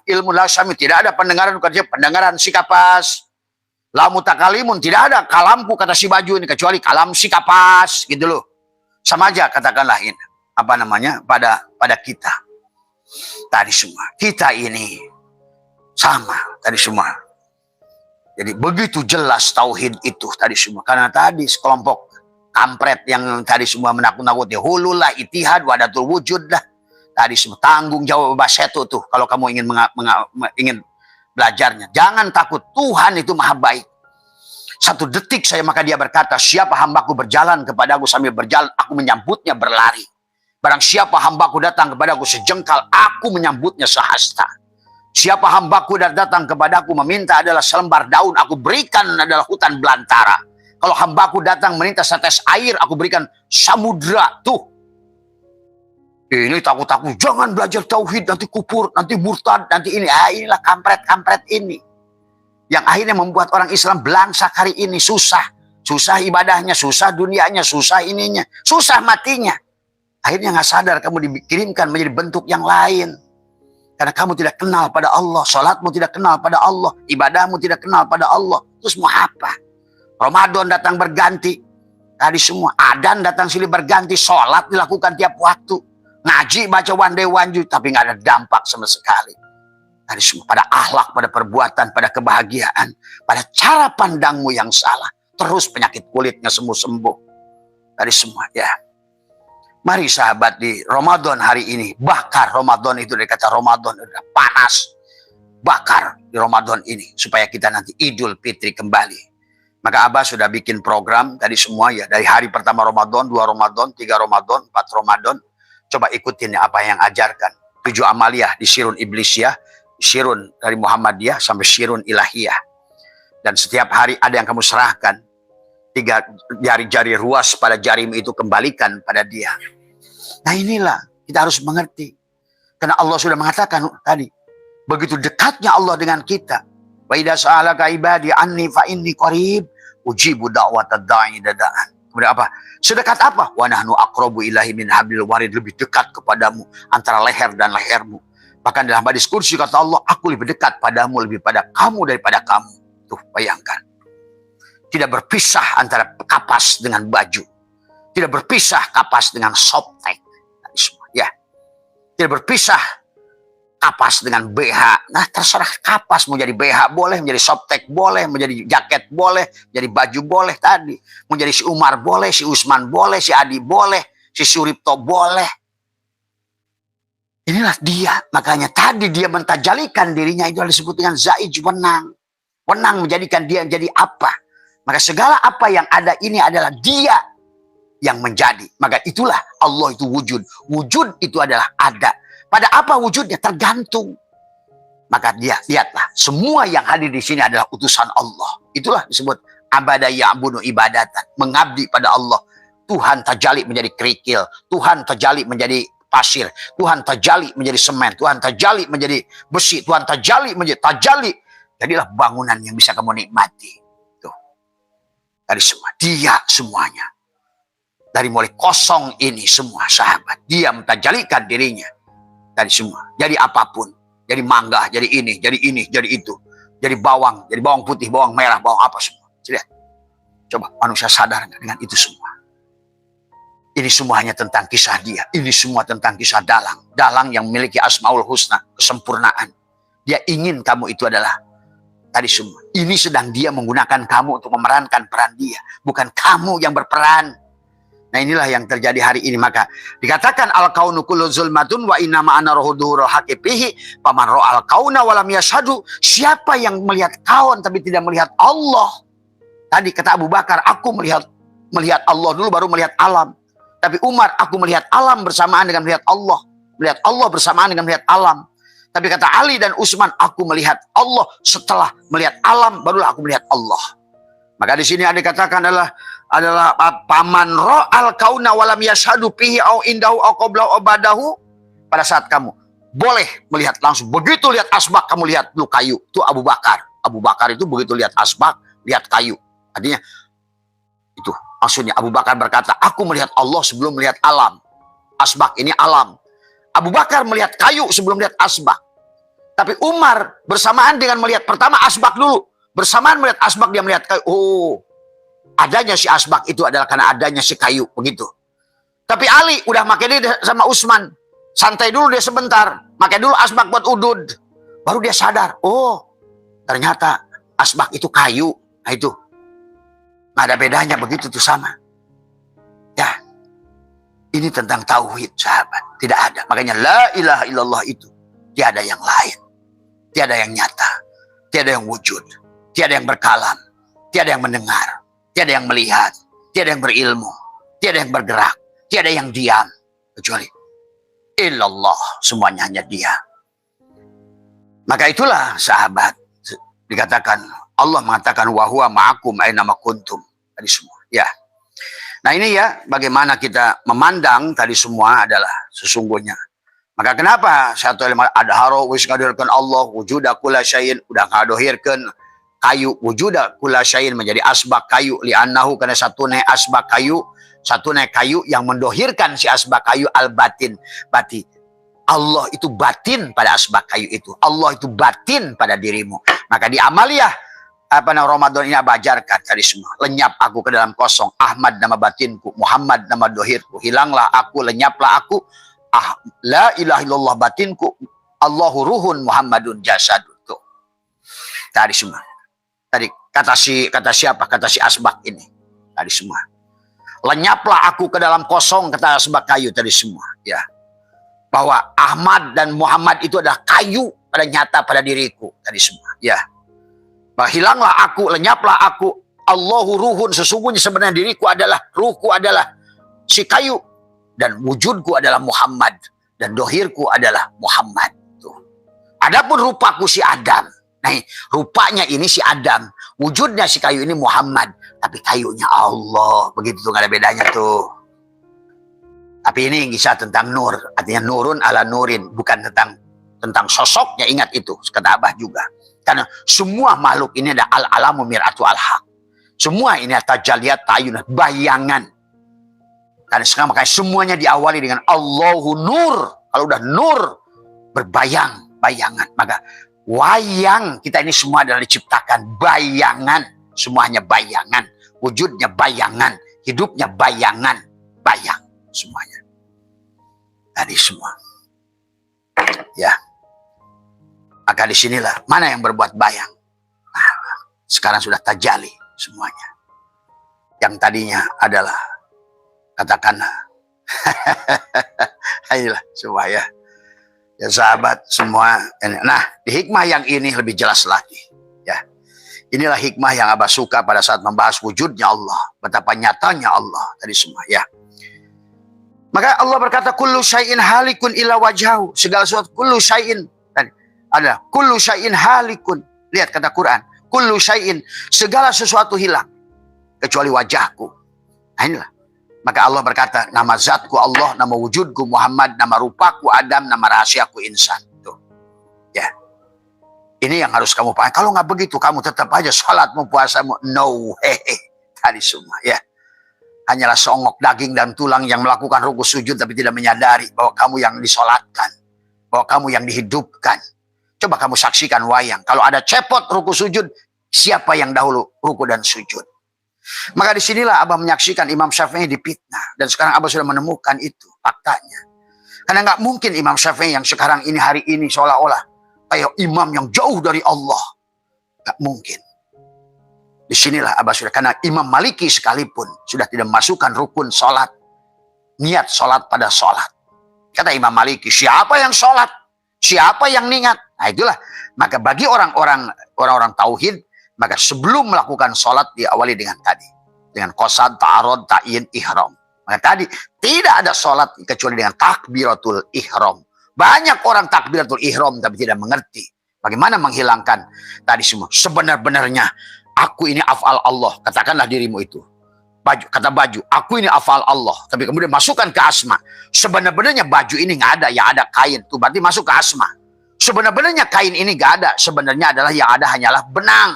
ilmu, la sami', tidak ada pendengaran kecuali pendengaran si kapas. La mutakalimun, tidak ada kalamku kata si baju ini kecuali kalam si kapas, gitu loh. Sama aja katakanlah ini, apa namanya, pada kita. Tadi semua. Kita ini sama tadi semua. Jadi begitu jelas tauhid itu tadi semua. Karena tadi sekelompok kampret yang tadi semua menakut-nakuti. Hululah itihad wadatul wujud dah. Tadi semua tanggung jawab Basetu tuh. Kalau kamu ingin belajarnya. Jangan takut. Tuhan itu maha baik. Satu detik saya maka dia berkata, siapa hambaku berjalan kepada aku sambil berjalan, aku menyambutnya berlari. Barang siapa hambaku datang kepada aku sejengkal, aku menyambutnya sehasta. Siapa hambaku dan datang kepadaku meminta adalah selembar daun, aku berikan adalah hutan belantara. Kalau hambaku datang meminta setes air, aku berikan samudra. Tuh. Ini takut-takut, jangan belajar tauhid, nanti kufur, nanti murtad, nanti ini. Inilah kampret-kampret ini. Yang akhirnya membuat orang Islam belangsak hari ini. Susah. Susah ibadahnya, susah dunianya, susah ininya. Susah matinya. Akhirnya nggak sadar kamu dikirimkan menjadi bentuk yang lain. Karena kamu tidak kenal pada Allah. Salatmu tidak kenal pada Allah. Ibadahmu tidak kenal pada Allah. Terus mau apa? Ramadan datang berganti. Tadi semua. Adan datang silih berganti. Salat dilakukan tiap waktu. Ngaji baca one day one day. Tapi nggak ada dampak sama sekali. Tadi semua. Pada akhlak, pada perbuatan, pada kebahagiaan. Pada cara pandangmu yang salah. Terus penyakit kulitnya sembuh-sembuh. Tadi semua ya. Mari sahabat di Ramadan hari ini. Bakar Ramadan itu dari kata Ramadan. Udah panas. Bakar di Ramadan ini. Supaya kita nanti Idul Fitri kembali. Maka Abah sudah bikin program tadi semua ya. Dari hari pertama Ramadan, 2 Ramadan, 3 Ramadan, 4 Ramadan. Coba ikutin ya apa yang ajarkan. 7 amaliyah di Sirun Iblisiyah. Sirun dari Muhammadiyah sampai Sirun Ilahiyah. Dan setiap hari ada yang kamu serahkan. 3 jari-jari ruas pada jarimu itu kembalikan pada dia. Nah inilah kita harus mengerti. Karena Allah sudah mengatakan tadi. Begitu dekatnya Allah dengan kita. Wa idza sa'alaka ibadi anni fa inni qarib ujibu da'watad da'i dadaan. Kemudian apa? Sedekat apa? Wa nahnu aqrabu ilahi min hablil warid. Lebih dekat kepadamu antara leher dan lehermu. Bahkan dalam hadis kursi kata Allah, aku lebih dekat padamu, lebih pada kamu daripada kamu. Tuh bayangkan. Tidak berpisah antara kapas dengan baju. Tidak berpisah kapas dengan softtek. Ya. Tidak berpisah kapas dengan BH. Nah terserah kapas mau jadi BH boleh, menjadi softtek boleh, menjadi jaket boleh, jadi baju boleh tadi. Mau jadi si Umar boleh, si Usman boleh, si Adi boleh, si Suripto boleh. Inilah dia. Makanya tadi dia mentajalikan dirinya itu disebut dengan zaij, wenang. Wenang menjadikan dia menjadi apa? Maka segala apa yang ada ini adalah dia yang menjadi. Maka itulah Allah itu wujud. Wujud itu adalah ada. Pada apa wujudnya? Tergantung. Maka dia lihatlah. Semua yang hadir di sini adalah utusan Allah. Itulah disebut abada ya'budu ibadatan. Mengabdi pada Allah. Tuhan terjali menjadi kerikil. Tuhan terjali menjadi pasir. Tuhan terjali menjadi semen. Tuhan terjali menjadi besi. Tuhan terjali menjadi tajali. Jadilah bangunan yang bisa kamu nikmati. Dari semua, dia semuanya. Dari mulai kosong ini semua sahabat. Dia mentajalikan dirinya. Dari semua. Jadi apapun. Jadi mangga, jadi ini, jadi itu. Jadi bawang putih, bawang merah, bawang apa semua. Lihat. Coba manusia sadar dengan itu semua. Ini semuanya tentang kisah dia. Ini semua tentang kisah dalang. Dalang yang memiliki asmaul husna, kesempurnaan. Dia ingin kamu itu adalah tadi semua. Ini sedang dia menggunakan kamu untuk memerankan peran dia. Bukan kamu yang berperan. Nah inilah yang terjadi hari ini. Maka dikatakan al-kaunu kullu zulmatun wa inna ma'ana rohuduhur hakipihi paman ro'al kauna walam yashadu. Siapa yang melihat kaun tapi tidak melihat Allah. Tadi kata Abu Bakar, aku melihat Allah dulu baru melihat alam. Tapi Umar, aku melihat alam bersamaan dengan melihat Allah. Melihat Allah bersamaan dengan melihat alam. Tapi kata Ali dan Utsman, aku melihat Allah setelah melihat alam, barulah aku melihat Allah. Maka di sini ada dikatakan adalah paman ro'al kauna walam yashadu pihi au indahu au qablahu abadahu. Pada saat kamu boleh melihat langsung, begitu lihat asbak kamu lihat dulu kayu. Itu Abu Bakar. Abu Bakar itu begitu lihat asbak, lihat kayu. Artinya itu maksudnya Abu Bakar berkata, aku melihat Allah sebelum melihat alam. Asbak ini alam. Abu Bakar melihat kayu sebelum melihat asbak. Tapi Umar bersamaan dengan melihat pertama asbak dulu. Bersamaan melihat asbak dia melihat kayu. Oh, adanya si asbak itu adalah karena adanya si kayu. Begitu. Tapi Ali udah makai dia sama Utsman. Santai dulu dia sebentar. Makai dulu asbak buat udud. Baru dia sadar. Oh, ternyata Asbak itu kayu. Nah itu. Nggak ada bedanya begitu tuh sama. Ya. Ini tentang tauhid, sahabat. Tidak ada. Makanya la ilaha illallah itu. Tiada yang lain. Tiada yang nyata. Tiada yang wujud. Tiada yang berkalam. Tiada yang mendengar. Tiada yang melihat. Tiada yang berilmu. Tiada yang bergerak. Tiada yang diam. Kecuali illallah. Semuanya hanya dia. Maka itulah sahabat. Dikatakan, Allah mengatakan, wahuwa ma'akum aina ma kuntum. Tadi semua. Ya. Nah ini ya, bagaimana kita memandang tadi semua adalah sesungguhnya. Maka kenapa satu elemen adharo wis ngadohirkeun Allah wujuda kula syai'in, udah ngadohirkeun kayu wujuda kula syai'in menjadi asbak kayu li'annahu karena satune asbak kayu, satune kayu yang mendohirkan si asbak kayu al-batin, bati. Allah itu batin pada asbak kayu itu. Allah itu batin pada dirimu. Maka di amaliyah Ramadan ini ajarkan tadi semua. Lenyap aku ke dalam kosong. Ahmad nama batinku, Muhammad nama dohirku. Hilanglah aku, lenyaplah aku. La ilaha illallah batinku. Allahu ruhun Muhammadun jasadun. Tuh. Tadi semua. Tadi kata siapa? Kata si asbak ini. Tadi semua. Lenyaplah aku ke dalam kosong, kata asbak kayu tadi semua. Ya. Bahwa Ahmad dan Muhammad itu adalah kayu pada nyata pada diriku. Tadi semua. Ya. Bahwa hilanglah aku, lenyaplah aku. Allahu ruhun, sesungguhnya sebenarnya diriku adalah, ruhku adalah si kayu. Dan wujudku adalah Muhammad. Dan dohirku adalah Muhammad. Tuh. Adapun rupaku si Adam. Nah, rupanya ini si Adam. Wujudnya si kayu ini Muhammad. Tapi kayunya Allah. Begitu tuh, gak ada bedanya tuh. Tapi ini kisah tentang nur. Artinya nurun ala nurin. Bukan tentang sosoknya, ingat itu. Kata Abah juga. Karena semua makhluk ini ada al-alamu mir'atu al-haq. Semua ini tajaliyat, ta'yunat, bayangan. Karena sekarang makanya semuanya diawali dengan Allahu nur. Kalau udah nur, berbayang, bayangan. Maka wayang, kita ini semua adalah diciptakan bayangan. Semuanya bayangan. Wujudnya bayangan. Hidupnya bayangan. Bayang semuanya. Tadi semua. Ya. Maka disinilah mana yang berbuat bayang. Nah, sekarang sudah tajali semuanya. Yang tadinya adalah katakanlah inilah semua ya. Ya sahabat semua. Nah di hikmah yang ini lebih jelas lagi. Ya. Inilah hikmah yang Abah suka pada saat membahas wujudnya Allah. Betapa nyatanya Allah tadi semua ya. Maka Allah berkata kullu syai'in halikun illa wajhahu. Segala sesuatu kullu syai'in ada kullu syai'in halikun. Lihat kata Quran, kullu syai'in, segala sesuatu hilang kecuali wajahku. Nah inilah. Maka Allah berkata, nama zatku Allah, nama wujudku Muhammad, nama rupaku Adam, nama rahasiaku insan. Tuh. Ya. Ini yang harus kamu pahami. Kalau nggak begitu, kamu tetap aja sholatmu, puasamu, no hehe. Tadi semua ya. Hanyalah songok daging dan tulang yang melakukan ruku sujud tapi tidak menyadari bahwa kamu yang disolatkan, bahwa kamu yang dihidupkan. Coba kamu saksikan wayang. Kalau ada cepot ruku sujud, siapa yang dahulu ruku dan sujud? Maka disinilah Abah menyaksikan Imam Syafi'i dipitnah. Dan sekarang Abah sudah menemukan itu faktanya. Karena nggak mungkin Imam Syafi'i yang sekarang ini, hari ini seolah-olah kayak imam yang jauh dari Allah. Nggak mungkin. Disinilah Abah sudah. Karena Imam Maliki sekalipun sudah tidak memasukkan rukun sholat. Niat sholat pada sholat. Kata Imam Maliki, siapa yang sholat? Siapa yang niat? Nah itulah. Maka bagi orang-orang tauhid, maka sebelum melakukan sholat diawali dengan tadi. Dengan qasad, ta'arud, ta'yin, ihram. Maka tadi tidak ada sholat kecuali dengan takbiratul ihram. Banyak orang takbiratul ihram tapi tidak mengerti. Bagaimana menghilangkan tadi semua. Sebenar-benarnya aku ini af'al Allah. Katakanlah dirimu itu. Kata baju, aku ini afal Allah. Tapi kemudian masukkan ke asma. Sebenarnya baju ini nggak ada, yang ada kain. Tuh berarti masuk ke asma. Sebenarnya kain ini nggak ada. Sebenarnya adalah yang ada hanyalah benang.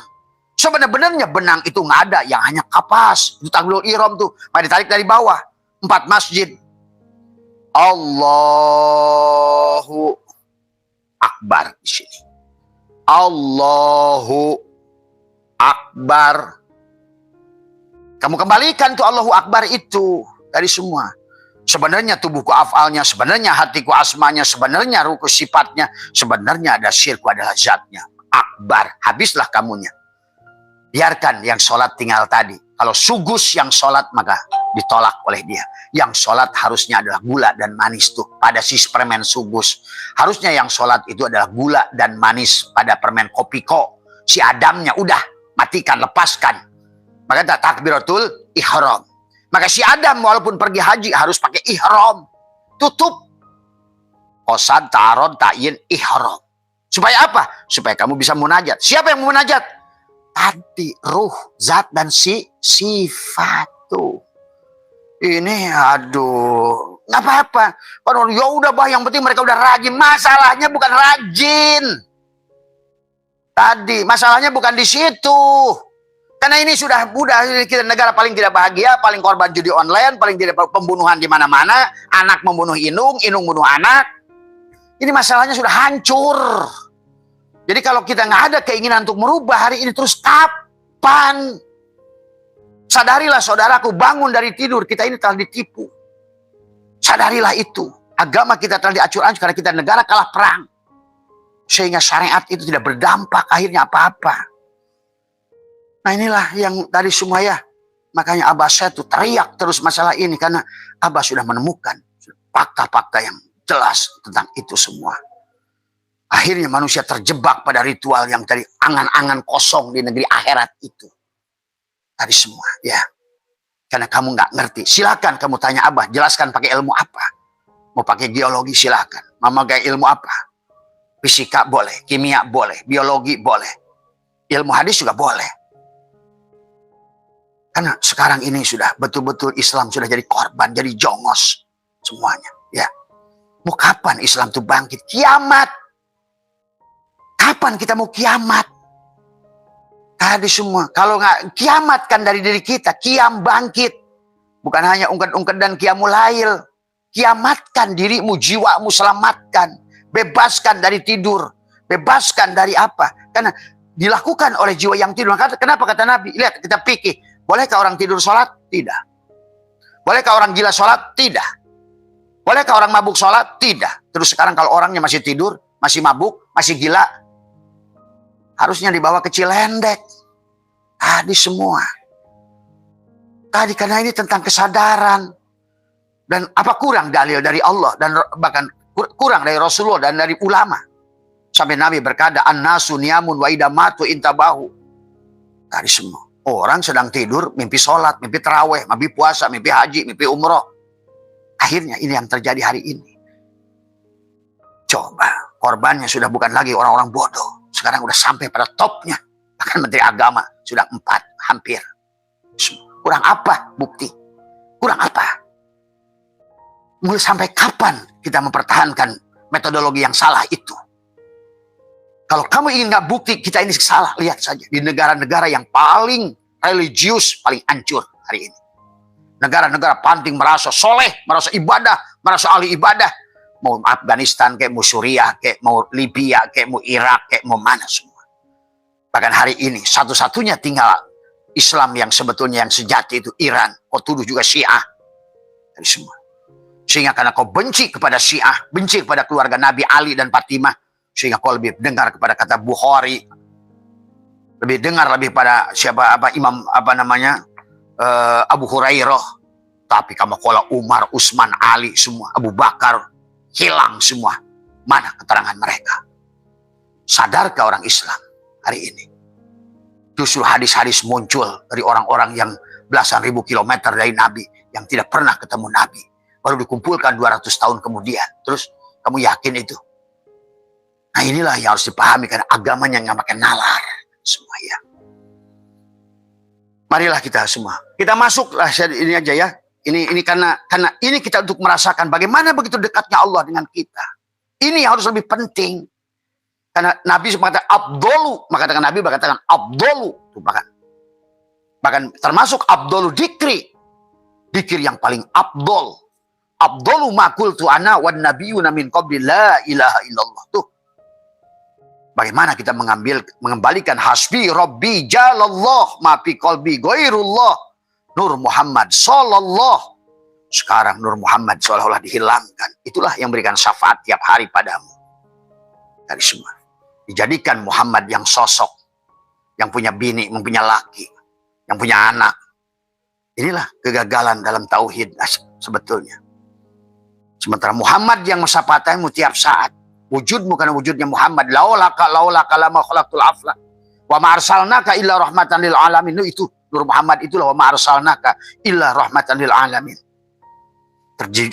Sebenarnya benang itu nggak ada, yang hanya kapas. Itu takbirul ihram tuh. Mari ditarik dari bawah. 4 masjid. Allahu Akbar di sini. Allahu Akbar. Kamu kembalikan tuh Allahu Akbar itu dari semua. Sebenarnya tubuhku afalnya, sebenarnya hatiku asmanya, sebenarnya ruku sifatnya, sebenarnya ada syirku adalah zatnya. Akbar, habislah kamunya. Biarkan yang sholat tinggal tadi. Kalau sugus yang sholat maka ditolak oleh dia. Yang sholat harusnya adalah gula dan manis tuh pada si permen sugus. Harusnya yang sholat itu adalah gula dan manis pada permen kopiko. Si Adamnya udah matikan, lepaskan. Maka takbiratul ihram. Maka si Adam walaupun pergi haji harus pakai ihram. Tutup. Qasad, ta'arud, ta'yin, ihram. Supaya apa? Supaya kamu bisa munajat. Siapa yang munajat? Tadi ruh, zat dan sifat tuh. Ini aduh, nggak apa-apa. Kalau ya udah bah, yang penting mereka udah rajin. Masalahnya bukan rajin. Tadi masalahnya bukan di situ. Karena ini sudah kita negara paling tidak bahagia, paling korban judi online, paling tidak pembunuhan di mana-mana, anak membunuh inung, inung bunuh anak. Ini masalahnya sudah hancur. Jadi kalau kita nggak ada keinginan untuk merubah hari ini terus kapan? Sadarilah saudaraku, bangun dari tidur, kita ini telah ditipu. Sadarilah itu. Agama kita telah diacur-acur karena kita negara kalah perang. Sehingga syariat itu tidak berdampak akhirnya apa-apa. Nah inilah yang dari semua ya. Makanya Abah saya tuh teriak terus masalah ini. Karena Abah sudah menemukan fakta-fakta yang jelas tentang itu semua. Akhirnya manusia terjebak pada ritual yang tadi angan-angan kosong di negeri akhirat itu. Tadi semua, ya. Karena kamu nggak ngerti. Silakan kamu tanya Abah, jelaskan pakai ilmu apa. Mau pakai geologi silakan. Mama pakai ilmu apa? Fisika boleh, kimia boleh, biologi boleh. Ilmu hadis juga boleh. Karena sekarang ini sudah betul-betul Islam sudah jadi korban, jadi jongos semuanya, ya. Mau kapan Islam itu bangkit? Kiamat. Kapan kita mau kiamat? Tadi semua. Kalau nggak kiamatkan dari diri kita, kiam bangkit. Bukan hanya ungkit-ungkit dan kiamulail. Kiamatkan dirimu, jiwamu selamatkan. Bebaskan dari tidur. Bebaskan dari apa? Karena dilakukan oleh jiwa yang tidur. Kenapa kata Nabi? Lihat, kita pikir. Bolehkah orang tidur sholat? Tidak. Bolehkah orang gila sholat? Tidak. Bolehkah orang mabuk sholat? Tidak. Terus sekarang kalau orangnya masih tidur, masih mabuk, masih gila, harusnya dibawa ke Cilendek. Tadi semua. Tadi karena ini tentang kesadaran. Dan apa kurang dalil dari Allah. Dan bahkan kurang dari Rasulullah dan dari ulama. Sampai Nabi berkata, An-nasu niyamun wa idamatu intabahu. Tadi semua. Orang sedang tidur, mimpi sholat, mimpi terawih, mimpi puasa, mimpi haji, mimpi umroh. Akhirnya ini yang terjadi hari ini. Coba, korbannya sudah bukan lagi orang-orang bodoh. Sekarang udah sampai pada topnya. Bahkan Menteri Agama sudah 4 hampir. Kurang apa bukti? Kurang apa? Mulai sampai kapan kita mempertahankan metodologi yang salah itu? Kalau kamu ingin nggak bukti kita ini salah, lihat saja. Di negara-negara yang paling religius, paling hancur hari ini. Negara-negara paling merasa soleh, merasa ibadah, merasa ahli ibadah. Mau Afghanistan, kayak mau Suriah, kayak mau Libya, kayak mau Irak, kayak mau mana semua. Bahkan hari ini, satu-satunya tinggal Islam yang sebetulnya yang sejati itu Iran. Kau tuduh juga Syiah. Dari semua. Sehingga karena kau benci kepada Syiah, benci kepada keluarga Nabi Ali dan Fatimah, sehingga kau lebih dengar kepada kata Bukhari, lebih dengar lebih pada siapa Imam Abu Hurairah. Tapi kamu kola Umar, Utsman, Ali semua, Abu Bakar hilang semua. Mana keterangan mereka? Sadarkah orang Islam hari ini? Justru hadis-hadis muncul dari orang-orang yang belasan ribu kilometer dari Nabi, yang tidak pernah ketemu Nabi, baru dikumpulkan 200 tahun kemudian. Terus kamu yakin itu? Nah inilah yang harus dipahami, karena agamanya nggak pakai nalar semua ya. Marilah kita semua, kita masuklah ini aja ya. Ini karena ini kita untuk merasakan bagaimana begitu dekatnya Allah dengan kita. Ini yang harus lebih penting. Karena Nabi mengatakan abdolu, maka katakan Nabi berkatakan abdolu, bahkan termasuk abdolu dikri, dikir yang paling abdol. Abdolu makul tu ana wan nabiyuna min qabli la ilaha illallah tuh. Bagaimana kita mengembalikan hasbi rabbi jalallah ma fi qalbi ghairullah Nur Muhammad sallallahu. Sekarang Nur Muhammad seolah-olah dihilangkan. Itulah yang memberikan syafaat tiap hari padamu. Dari semua. Dijadikan Muhammad yang sosok. yang punya bini, yang punya laki, yang punya anak. Inilah kegagalan dalam tauhid sebetulnya. Sementara Muhammad yang mensapataimu tiap saat. Wujudmu karena wujudnya Muhammad. Laulaka lama khalaqtul afla. Wa ma arsalnaka illa rahmatan lil alamin. Itu Nur Muhammad itulah wa ma arsalnaka illa rahmatan lil alamin.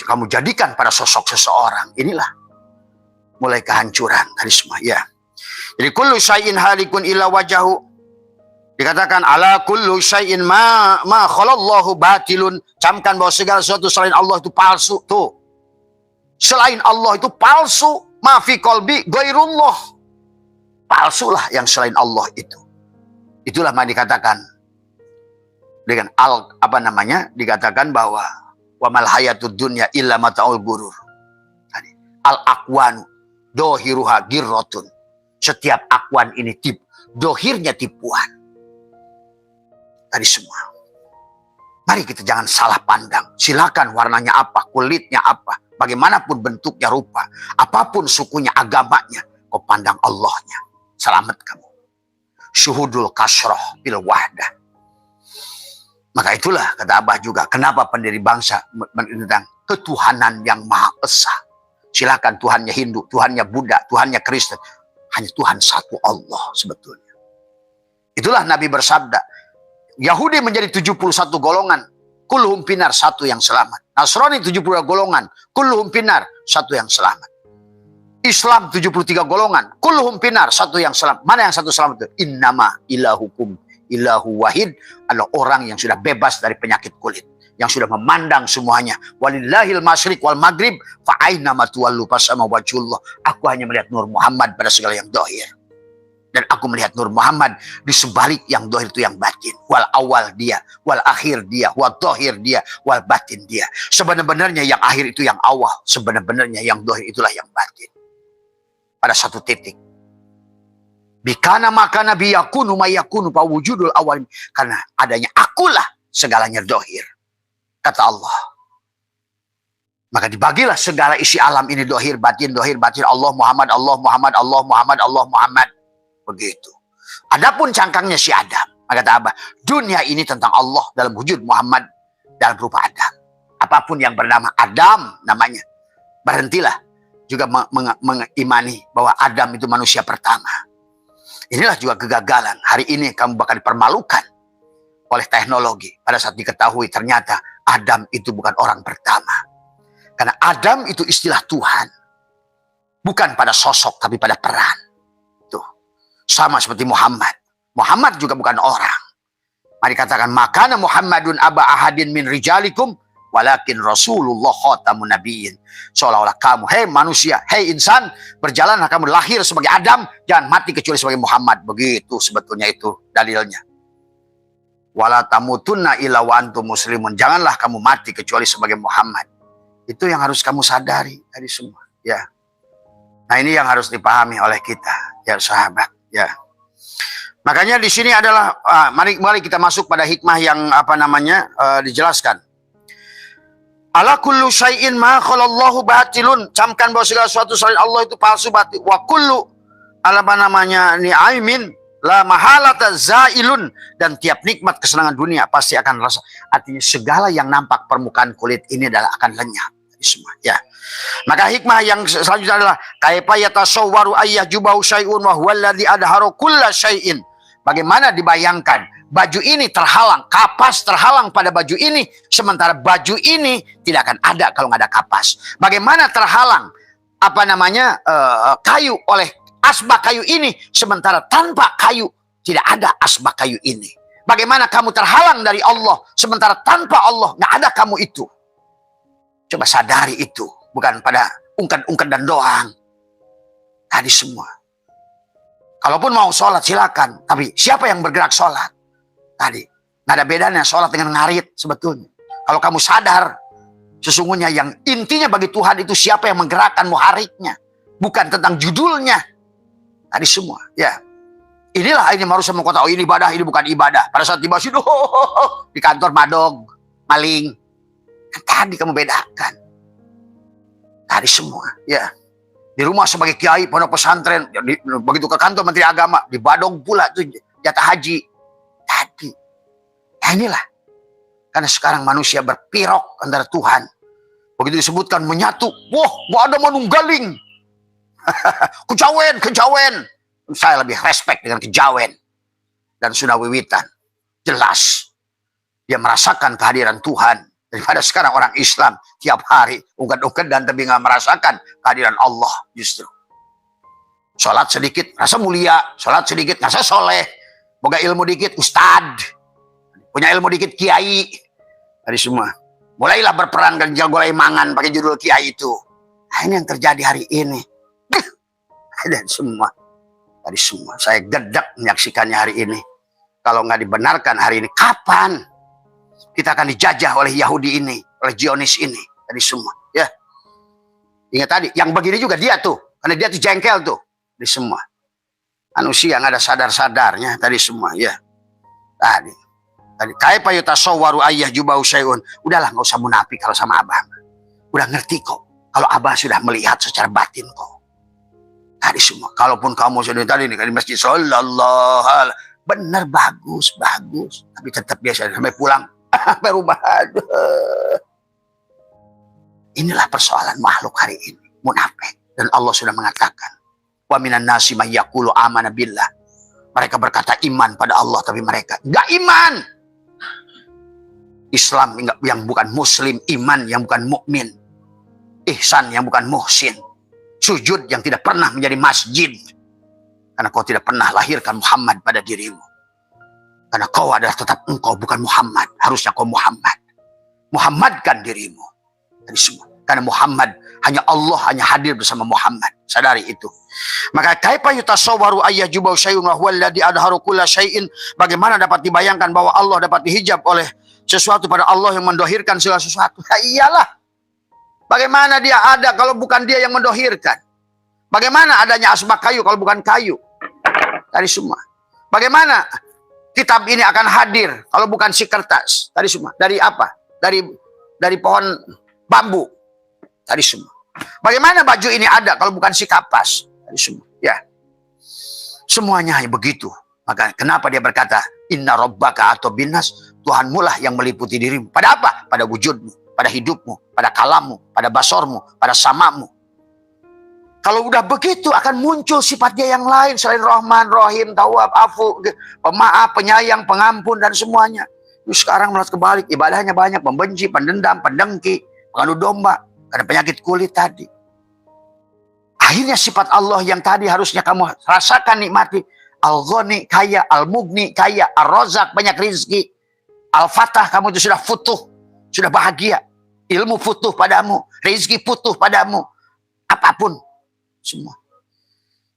Kamu jadikan pada sosok seseorang. Inilah mulai kehancuran dari semua. Ya. Jadi kullu syai'in halikun illa wajahu. Dikatakan ala kullu syai'in ma khalallahu batilun. Camkan bahwa segala sesuatu selain Allah itu palsu. Tuh. Selain Allah itu palsu. Ma fi qalbi ghairullah. Palsulah yang selain Allah itu. Itulah yang dikatakan dengan dikatakan bahwa wa mal hayatud dunya illa mata'ul gurur. Al aqwanu dohiruha girrotun. Setiap akwan ini dohirnya tipuan. Tadi semua. Mari kita jangan salah pandang. Silakan warnanya apa, kulitnya apa, bagaimanapun bentuknya rupa, apapun sukunya, agamanya, kau pandang Allahnya. Selamat kamu. Syuhudul kasroh bil wahdah. Maka itulah kata Abah juga, kenapa pendiri bangsa tentang ketuhanan yang Maha Esa. Silakan Tuhannya Hindu, Tuhannya Buddha, Tuhannya Kristen. Hanya Tuhan satu Allah sebetulnya. Itulah Nabi bersabda, Yahudi menjadi 71 golongan, kulluhum pinar, satu yang selamat. Nasrani 72 golongan, kulluhum pinar, satu yang selamat. Islam 73 golongan, kulluhum pinar, satu yang selamat. Mana yang satu selamat itu? Innama ilahukum ilahu wahid, adalah orang yang sudah bebas dari penyakit kulit, yang sudah memandang semuanya. Walillahil masyriq wal maghrib fa aina ma tuwallu fasama wajhullah. Aku hanya melihat Nur Muhammad pada segala yang dohir. Dan aku melihat Nur Muhammad di sebalik yang dohir itu yang batin. Wal awal dia, wal akhir dia, wal dohir dia, wal batin dia. Sebenarnya yang akhir itu yang awal. Sebenarnya yang dohir itulah yang batin. Pada satu titik. Bikana makana biyakunu mayakunu pa wujudul awal. Karena adanya akulah segalanya dohir. Kata Allah. Maka dibagilah segala isi alam ini dohir, batin, Allah Muhammad, Allah Muhammad, Allah Muhammad, Allah Muhammad. Begitu. Adapun cangkangnya si Adam. Maka kata Abah, dunia ini tentang Allah dalam wujud Muhammad dalam rupa Adam. Apapun yang bernama Adam namanya. Berhentilah juga mengimani bahwa Adam itu manusia pertama. Inilah juga kegagalan. Hari ini kamu bakal dipermalukan oleh teknologi. Pada saat diketahui ternyata Adam itu bukan orang pertama. Karena Adam itu istilah Tuhan. Bukan pada sosok tapi pada peran. Tuh. Sama seperti Muhammad. Muhammad juga bukan orang. Mari katakan, makana Muhammadun aba ahadin min rijalikum walakin Rasulullah khatamun nabiyyin. Seolah-olah kamu, hei manusia, hei insan, berjalanlah kamu lahir sebagai Adam, jangan mati kecuali sebagai Muhammad. Begitu sebetulnya itu dalilnya. Wala tamutunna illa wa antum muslimun. Janganlah kamu mati kecuali sebagai Muhammad. Itu yang harus kamu sadari dari semua, ya. Nah, ini yang harus dipahami oleh kita, ya sahabat, ya. Makanya di sini adalah mari kita masuk pada hikmah yang dijelaskan. Ala kullu syai'in ma khalallahu batilun. Camkan bahwa segala sesuatu selain Allah itu palsu batil. Wa kullu ni'aimin la mahalata zailun. Dan tiap nikmat kesenangan dunia pasti akan rasa. Artinya segala yang nampak permukaan kulit ini adalah akan lenyap. Semua, ya. Maka hikmah yang selanjutnya adalah kaifa yatasawwaru ayyahjubahu syai'un wa huwa alladhi adharu kulla syai'in. Bagaimana dibayangkan baju ini terhalang, kapas terhalang pada baju ini, sementara baju ini tidak akan ada kalau nggak ada kapas. Bagaimana terhalang kayu oleh asbak kayu ini, sementara tanpa kayu tidak ada asbak kayu ini. Bagaimana kamu terhalang dari Allah, sementara tanpa Allah nggak ada kamu itu. Coba sadari itu, bukan pada ungkat-ungkat dan doang. Tadi semua. Kalaupun mau sholat silakan, tapi siapa yang bergerak sholat? Tadi, nggak ada bedanya sholat dengan ngarit sebetulnya. Kalau kamu sadar, sesungguhnya yang intinya bagi Tuhan itu siapa yang menggerakkan muhariknya, bukan tentang judulnya. Tadi semua, ya. Inilah ini manusia mengkata, oh ini ibadah, ini bukan ibadah. Pada saat tiba situ, di kantor madog, maling. Tadi kamu bedakan. Tadi semua, ya. Di rumah sebagai kiai, pondok pesantren, begitu ke kantor Menteri Agama, di badong pula tuh jatah haji. Tadi. Nah inilah. Karena sekarang manusia berpirok antara Tuhan. Begitu disebutkan menyatu. Wah, gak ada manunggaling. Kejawen. Saya lebih respect dengan kejawen. Dan Sunawiwitan. Jelas. Dia merasakan kehadiran Tuhan. Daripada sekarang orang Islam tiap hari ungkat-ungkat dan tapi nggak merasakan kehadiran Allah justru. Sholat sedikit rasa mulia, sholat sedikit rasa soleh, boga ilmu dikit ustad, punya ilmu dikit kiai, dari semua. Mulailah berperang dan jago mangan pakai judul kiai itu. Nah, ini yang terjadi hari ini. Dan semua, dari semua. Saya gedak menyaksikannya hari ini. Kalau nggak dibenarkan hari ini, kapan? Kita akan dijajah oleh Yahudi ini, oleh Zionis ini, dari semua. Ya, ingat tadi, yang begini juga dia tuh, karena dia tuh jengkel tuh, dari semua. Manusia nggak ada sadar-sadarnya, tadi semua. Ya, tadi kaifa yutasawwaru ayyah jubau syai'un. Udahlah, nggak usah munafik kalau sama abah. Udah ngerti kok, kalau abah sudah melihat secara batin kok. Tadi semua. Kalaupun kamu sudah tadi nih di masjid sallallahu alaihi, benar bagus. Tapi tetap biasa sampai pulang. Sampai rumah. Inilah persoalan makhluk hari ini, munafik. Dan Allah sudah mengatakan, wa minan nasi may yaqulu amana billah. Mereka berkata iman pada Allah, tapi mereka enggak iman. Islam yang bukan muslim, iman yang bukan mukmin, ihsan yang bukan muhsin, sujud yang tidak pernah menjadi masjid. Karena kau tidak pernah lahirkan Muhammad pada dirimu. Karena kau adalah tetap engkau, bukan Muhammad. Harusnya kau Muhammad. Muhammadkan dirimu. Dari semua. Karena Muhammad, hanya Allah hanya hadir bersama Muhammad. Sadari itu. Maka kaifa yutasawwaru ayyah jubau syai'un wa huwa alladhi adharu kulla syai'in. Bagaimana dapat dibayangkan bahwa Allah dapat dihijab oleh sesuatu pada Allah yang mendohirkan segala sesuatu. Ya iyalah. Bagaimana dia ada kalau bukan dia yang mendohirkan? Bagaimana adanya asbak kayu kalau bukan kayu? Dari semua. Bagaimana kitab ini akan hadir kalau bukan si kertas? Tadi semua. Dari apa? Dari pohon bambu. Tadi semua. Bagaimana baju ini ada kalau bukan si kapas? Tadi semua. Ya. Semuanya hanya begitu. Maka kenapa dia berkata, inna rabbaka atau binas, Tuhanmu lah yang meliputi dirimu. Pada apa? Pada wujudmu, pada hidupmu, pada kalammu, pada basormu, pada samamu. Kalau udah begitu akan muncul sifat dia yang lain selain Rahman, Rahim, Tawwab, Afu, pemaaf, penyayang, pengampun dan semuanya. Sekarang malah kebalik, ibadahnya banyak, membenci, pendendam, pendengki, pengadu domba, karena penyakit kulit tadi. Akhirnya sifat Allah yang tadi harusnya kamu rasakan nikmati, Al-Ghani kaya, Al-Mughni kaya, Ar-Razak banyak rizki, Al-Fatah kamu itu sudah futuh, sudah bahagia, ilmu futuh padamu, rizki futuh padamu, apapun. Semua.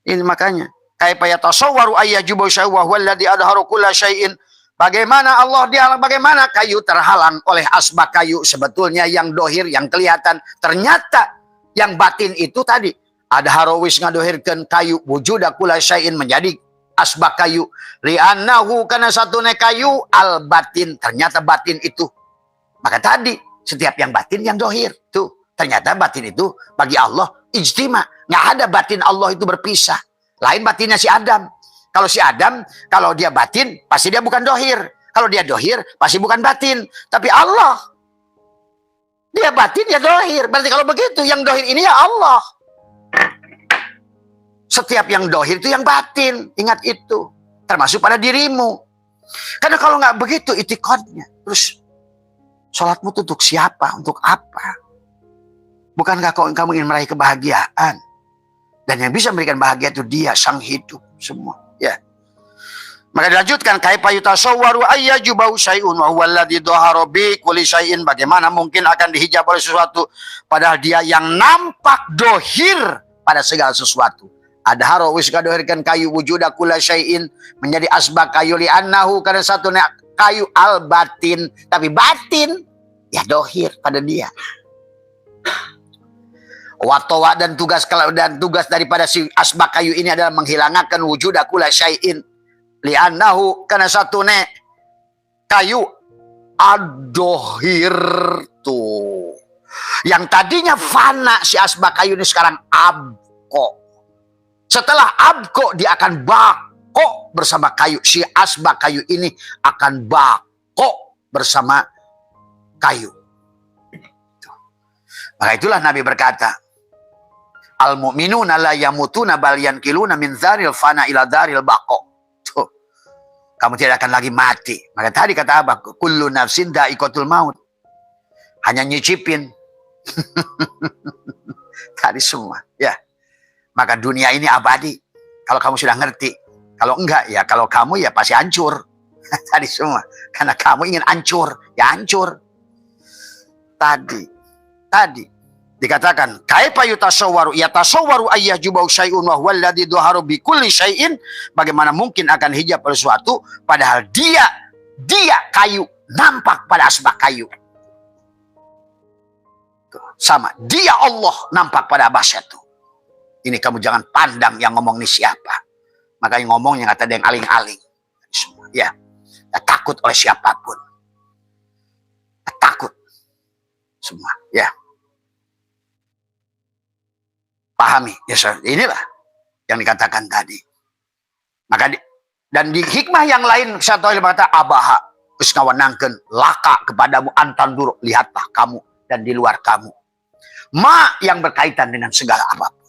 Ini makanya kaifa yatasawwaru ayyajubu syai'un wa huwa alladhi adharu kulla syai'in. Bagaimana Allah dihalang, bagaimana kayu terhalang oleh asbak kayu. Sebetulnya yang dohir, yang kelihatan. Ternyata yang batin itu tadi. Adharu wis ngadohirkan kayu. Wujuda kulla syai'in menjadi asbak kayu. Li'annahu karena satunya kayu al batin. Ternyata batin itu. Maka tadi setiap yang batin yang dohir. Tuh. Ternyata batin itu bagi Allah ijtima. Nggak ada batin Allah itu berpisah. Lain batinnya si Adam. Kalau si Adam, kalau dia batin, pasti dia bukan dohir. Kalau dia dohir, pasti bukan batin. Tapi Allah, dia batin, dia dohir. Berarti kalau begitu, yang dohir ini ya Allah. Setiap yang dohir itu yang batin. Ingat itu. Termasuk pada dirimu. Karena kalau nggak begitu, itikadnya. Terus, sholatmu itu untuk siapa? Untuk apa? Bukankah kamu ingin meraih kebahagiaan? Dan yang bisa memberikan bahagia itu dia, sang hidup semua. Ya. Maka dilanjutkan, kaifa yutasawwaru ayyajubau syai'un wa huwa alladhi dhahara bi kulli syai'in. Bagaimana mungkin akan dihijab oleh sesuatu padahal dia yang nampak dohir pada segala sesuatu. Adhara wis kadohirkan kayu wujuda kulli syai'in menjadi asbak kayu li annahu karena satu kayu al batin, tapi batin ya dohir pada dia. Watowa dan tugas daripada si asbak kayu ini adalah menghilangkan wujud akula syai'in li'annahu karena satu kayu adohir tuh yang tadinya fana si asbak kayu ini sekarang abko. Setelah abko dia akan bako bersama kayu. Si asbak kayu ini akan bako bersama kayu. Maka itulah Nabi berkata, al-mu'minuna la yamutuna bal yankiluna min dzaril fana ila dzaril baqo. Tuh. Kamu tidak akan lagi mati. Maka tadi kata apa? Kullu nafsin dha'iqatul maut. Hanya nyicipin. Tadi semua, ya. Maka dunia ini abadi. Kalau kamu sudah ngerti. Kalau enggak, ya kalau kamu ya pasti hancur. Tadi semua. Karena kamu ingin hancur, ya hancur. Tadi dikatakan kaifa yatasawwaru ayyahjubu syai'un wa huwa alladzi dhaharu bi kulli syai'in, bagaimana mungkin akan hijab pada sesuatu padahal dia kayu nampak pada asbak kayu. Tuh, sama, dia Allah nampak pada abasnya tuh. Ini kamu jangan pandang yang ngomong ini siapa. Makanya ngomong yang kata ada yang aling-aling. Semua, ya. Tak takut oleh siapapun. Tak takut. Semua, ya. Pahami, ya inilah yang dikatakan tadi. Maka dan di hikmah yang lain satu kali berkata abaha kusnawanangkeun laka kepadamu antandur, lihatlah kamu dan di luar kamu. Ma yang berkaitan dengan segala apapun.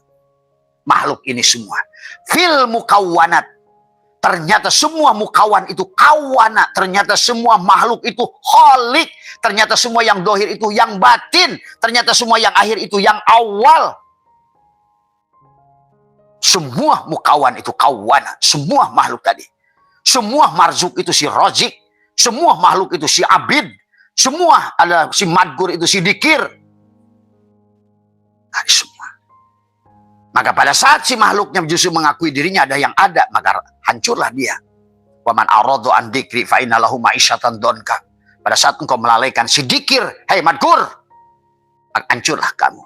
Makhluk ini semua. Fil mukawwanat. Ternyata semua mukawan itu kawana. Ternyata semua makhluk itu kholik. Ternyata semua yang dohir itu yang batin. Ternyata semua yang akhir itu yang awal. Semua mukawan itu kawana. Semua makhluk tadi. Semua marzuk itu si rozik. Semua makhluk itu si abid. Semua ada si madgur itu si dikir. Tadi semua. Maka pada saat si makhluknya justru mengakui dirinya ada yang ada, maka hancurlah dia. Wa man aradu an dzikri fa inna lahu ma'isyatan donka. Pada saat engkau melalaikan si dikir, hei madgur, hancurlah kamu.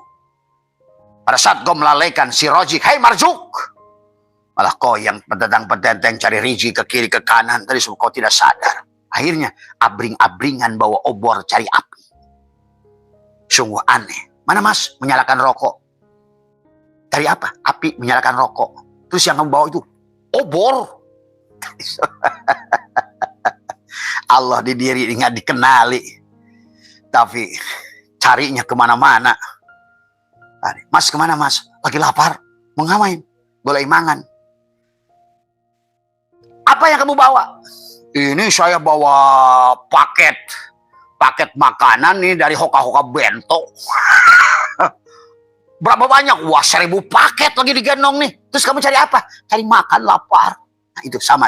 Pada saat kau melalaikan si rojik, hei marzuk, malah kau yang petentang-petenteng cari riji ke kiri ke kanan, tadi semua kau tidak sadar. Akhirnya abring-abringan bawa obor cari api. Sungguh aneh. Mana mas menyalakan rokok? Dari apa? Api menyalakan rokok. Terus yang kamu bawa itu obor. Allah di diri nggak dikenali. Tapi carinya kemana-mana. Mas kemana mas? Lagi lapar. Mau ngapain? Boleh mangan. Apa yang kamu bawa? Ini saya bawa paket makanan nih dari Hoka-Hoka Bento. Berapa banyak? Wah, 1000 paket lagi digendong nih. Terus kamu cari apa? Cari makan, lapar. Nah, itu sama.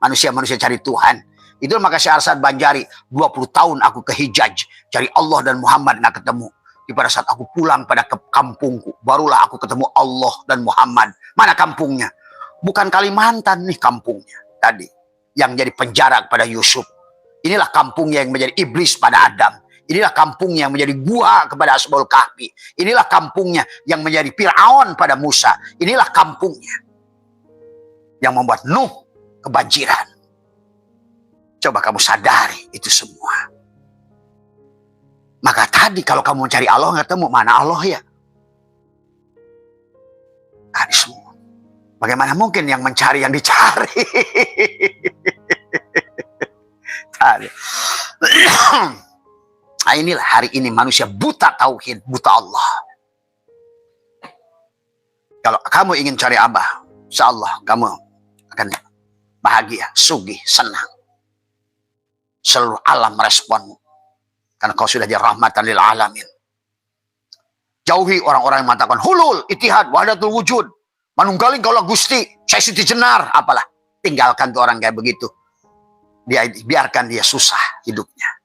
Manusia-manusia cari Tuhan. Itu maka Syekh Arsad Banjari, 20 tahun aku ke Hijaz. Cari Allah dan Muhammad nggak ketemu. Di pada saat aku pulang pada ke kampungku, barulah aku ketemu Allah dan Muhammad. Mana kampungnya? Bukan Kalimantan nih kampungnya. Tadi. Yang jadi penjara kepada Yusuf. Inilah kampungnya yang menjadi iblis pada Adam. Inilah kampungnya yang menjadi gua kepada Ashabul Kahfi. Inilah kampungnya yang menjadi Fir'aun pada Musa. Inilah kampungnya yang membuat Nuh kebanjiran. Coba kamu sadari itu semua. Maka tadi kalau kamu mencari Allah nggak ketemu, mana Allah ya? Tadi semua. Bagaimana mungkin yang mencari yang dicari? Tadi. Nah, inilah hari ini manusia buta tauhid, buta Allah. Kalau kamu ingin cari Abah, insya Allah kamu akan bahagia, sugih, senang. Seluruh alam meresponmu. Karena kau sudah jadi rahmatan lil alamin. Jauhi orang-orang yang mengatakan hulul, itihad, wahdatul wujud. Manunggaling kaulah gusti, saya siti jenar, apalah. Tinggalkan tuh orang kayak begitu. Biarkan dia susah hidupnya.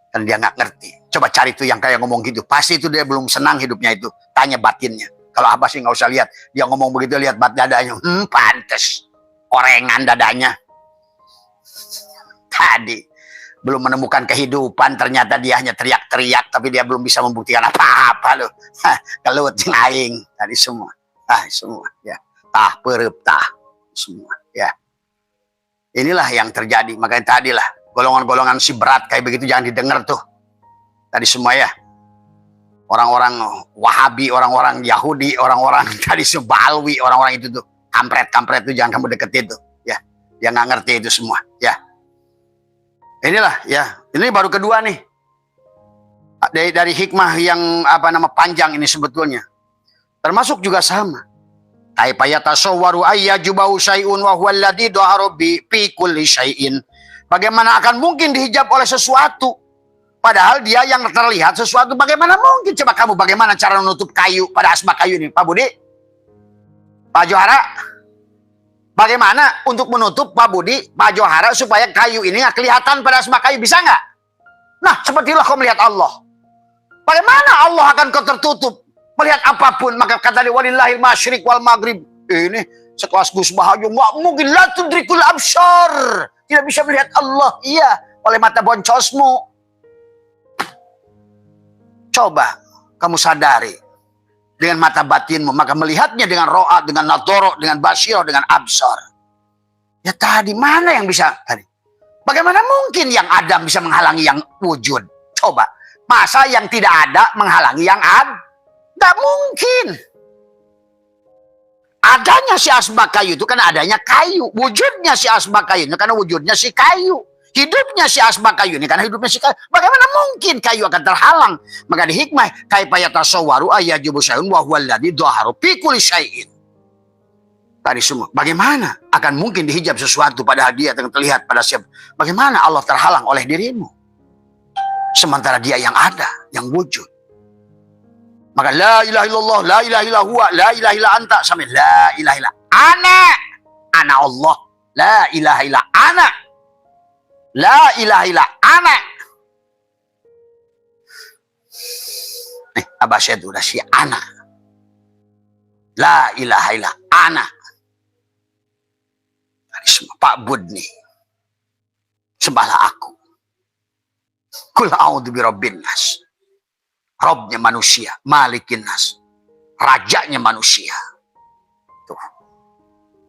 Dan dia nggak ngerti. Coba cari tuh yang kayak ngomong gitu. Pasti itu dia belum senang hidupnya itu. Tanya batinnya. Kalau Abah sih nggak usah lihat. Dia ngomong begitu, lihat bat dadanya. Pantes. Korengan dadanya. Tadi. Belum menemukan kehidupan. Ternyata dia hanya teriak-teriak. Tapi dia belum bisa membuktikan apa-apa loh. Kelut aing. Tadi semua. Semua. Ya. Tah perep tah. Semua. Ya. Inilah yang terjadi. Makanya tadilah. Golongan-golongan si berat kayak begitu jangan didengar tuh. Tadi semua ya. Orang-orang Wahabi, orang-orang Yahudi, orang-orang tadi Balwi, orang-orang itu tuh. Kampret-kampret tuh jangan kamu deketin tuh. Dia nggak ngerti itu semua. Ya, inilah ya. Ini baru kedua nih. Dari hikmah yang panjang ini sebetulnya. Termasuk juga sama. Kaifa yatasawwaru ayyajubau syai'un wa huwa alladzi dhahara fi kulli syai'in. Bagaimana akan mungkin dihijab oleh sesuatu? Padahal dia yang terlihat sesuatu. Bagaimana mungkin? Coba kamu bagaimana cara menutup kayu pada asbak kayu ini, Pak Budi? Pak Johara? Bagaimana untuk menutup Pak Budi, Pak Johara supaya kayu ini nggak kelihatan pada asbak kayu? Bisa nggak? Nah, seperti itulah kau melihat Allah. Bagaimana Allah akan kau tertutup? Melihat apapun, maka kata dia walillahil masyriq wal maghrib. Ini sekelas Gus Bahayu, nggak mungkin la tudrikul absar. Tidak bisa melihat Allah, iya, oleh mata boncosmu. Coba kamu sadari dengan mata batinmu, maka melihatnya dengan ro'at, dengan nadoro, dengan basyirah, dengan absar. Ya tadi mana yang bisa tadi? Bagaimana mungkin yang Adam bisa menghalangi yang wujud? Coba, masa yang tidak ada menghalangi yang ada? Tidak mungkin. Adanya si asbak kayu itu karena adanya kayu. Wujudnya si asbak kayu itu karena wujudnya si kayu. Hidupnya si asbak kayu ini karena hidupnya si kayu. Bagaimana mungkin kayu akan terhalang? Maka di hikmah, kaifa yatasawwaru ayyajubu syai'un wa huwa alladzi dhahara fi kulli syai'in. Tadi semua. Bagaimana akan mungkin dihijab sesuatu padahal dia terlihat pada siapa? Bagaimana Allah terhalang oleh dirimu? Sementara dia yang ada, yang wujud. Maka la ilaha illallah, la ilaha illa huwa, la ilaha illa anta, sampai la ilaha illa ana Allah, la ilaha illa ana, la ilaha illa ana. Abah saya itu udah si ana, la ilaha illa ana. Pak Budni, sembahlah aku. Kul a'udzu birabbin nas. Robnya manusia, malikin nas, rajanya manusia. Tuh.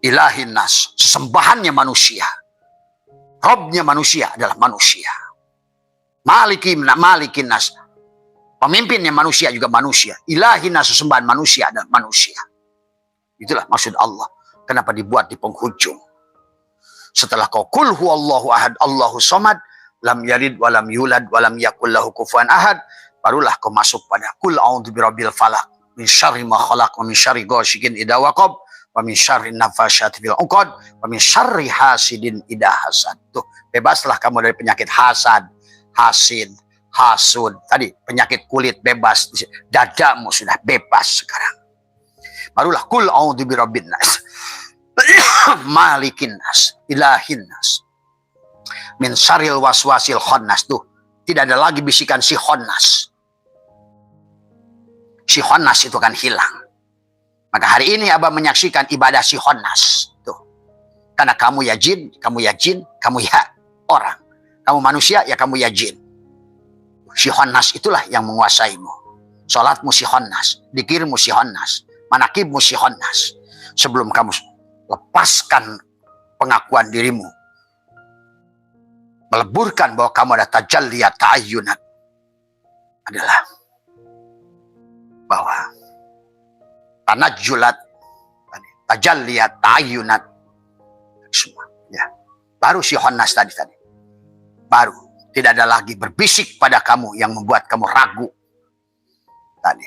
Ilahin nas, sesembahannya manusia. Robnya manusia adalah manusia. Malikin nas, pemimpinnya manusia juga manusia. Ilahin nas, sesembahan manusia adalah manusia. Itulah maksud Allah. Kenapa dibuat di penghujung? Setelah kau kul huwallahu ahad, Allahu somad, lam yalid walam yulad walam yakul lahu kufuwan ahad, barulah kau masuk pada kul a'udzu birabbil falaq min syarri ma khalaq wa min syarri ghasiqin idza waqab wa min syarri nafasyati fil 'uqad wa min syarri hasidin idza hasad. Tuh, bebaslah kamu dari penyakit hasad, hasid, hasud. Tadi penyakit kulit bebas, dadamu sudah bebas sekarang. Barulah kul a'udzu birabbin nas, malikin nas, ilahin nas, min syarril waswasil khannas. Tuh, tidak ada lagi bisikan si khannas. Si khannas itu kan hilang. Maka hari ini Abah menyaksikan ibadah si khannas. Tuh. Karena kamu ya jin, kamu ya jin, kamu ya orang. Kamu manusia, ya kamu ya jin. Si khannas itulah yang menguasaimu. Salatmu si khannas, dikirmu si khannas, manakibmu si khannas. Sebelum kamu lepaskan pengakuan dirimu, meleburkan bahwa kamu ada tajalliyat ta'ayyunat, adalah bahwa tanajjulat, tajalliyat ta'ayyunat, semua ya. Baru si khannas tadi baru tidak ada lagi berbisik pada kamu yang membuat kamu ragu tadi.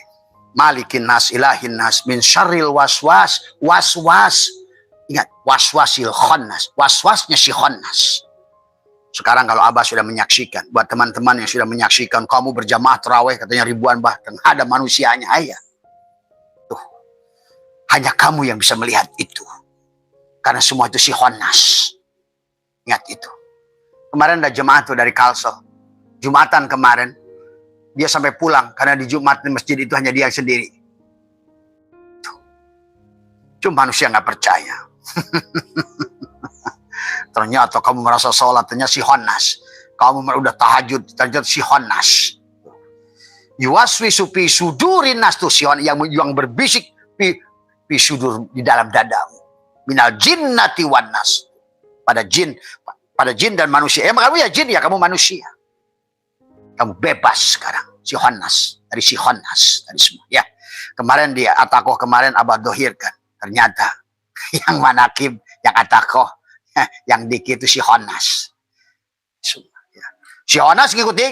Malikin nas, ilahin nas, min syarril waswas. Ingat, waswasil khannas, waswasnya si khannas. Sekarang kalau Abah sudah menyaksikan, buat teman-teman yang sudah menyaksikan, kamu berjamaah tarawih katanya ribuan bahkan, ada manusianya, ayah. Tuh, hanya kamu yang bisa melihat itu. Karena semua itu si khannas. Ingat itu. Kemarin ada jemaah tuh dari Kalsel. Jumatan kemarin, dia sampai pulang karena di Jumat di masjid itu hanya dia sendiri. Tuh. Cuma manusia nggak percaya. Ternyata kamu merasa sholat, ternyata si khannas. Kamu udah tahajud, ternyata si khannas. Yuwaswisu fi sudurin nas, tuh si yang berbisik fi sudur, di dalam dadamu. Minal jinnati wan nas. Pada jin dan manusia. Kamu ya jin, ya kamu manusia. Kamu bebas sekarang. Si khannas, dari si khannas tadi semua. Ya, kemarin dia atakoh, kemarin Abah dohirkan. Ternyata yang manakib, yang atakoh, Yang dikit itu si Honas. Si Honas ngikuti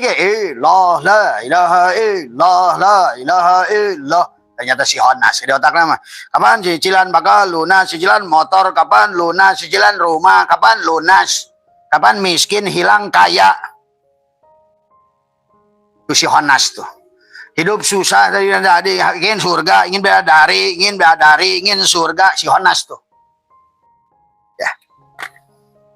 la ilaha illallah. Ternyata si Honas di otaknya mah, kapan cicilan bakal lunas, cicilan motor kapan lunas, cicilan rumah kapan lunas, kapan miskin hilang kaya. Itu si Honas tuh. Hidup susah dari tadi, ingin surga, ingin bidadari, ingin surga, si Honas tuh. Ya.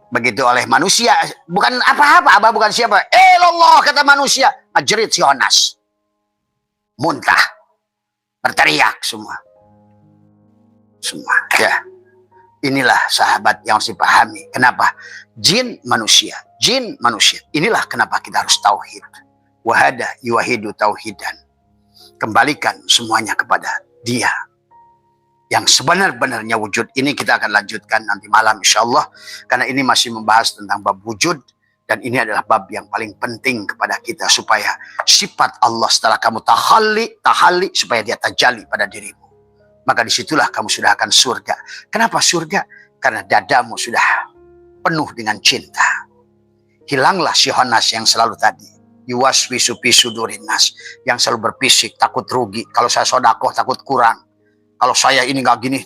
Begitu oleh manusia, bukan apa-apa, Abah bukan siapa. Allah kata manusia, ajerit si Honas. Muntah. Berteriak semua. Ya. Inilah sahabat yang harus dipahami. Kenapa? Jin manusia. Inilah kenapa kita harus tauhid. Wahada yuwahidu tauhidan. Kembalikan semuanya kepada Dia. Yang sebenar-benarnya wujud. Ini kita akan lanjutkan nanti malam insya Allah. Karena ini masih membahas tentang bab wujud. Dan ini adalah bab yang paling penting kepada kita. Supaya sifat Allah setelah kamu tahalli supaya dia tajalli pada dirimu. Maka disitulah kamu sudah akan surga. Kenapa surga? Karena dadamu sudah penuh dengan cinta. Hilanglah si Honas yang selalu tadi. Yuwaswisu fi sudurin nas. Yang selalu berpisik, takut rugi. Kalau saya sodakoh takut kurang. Kalau saya ini gak gini.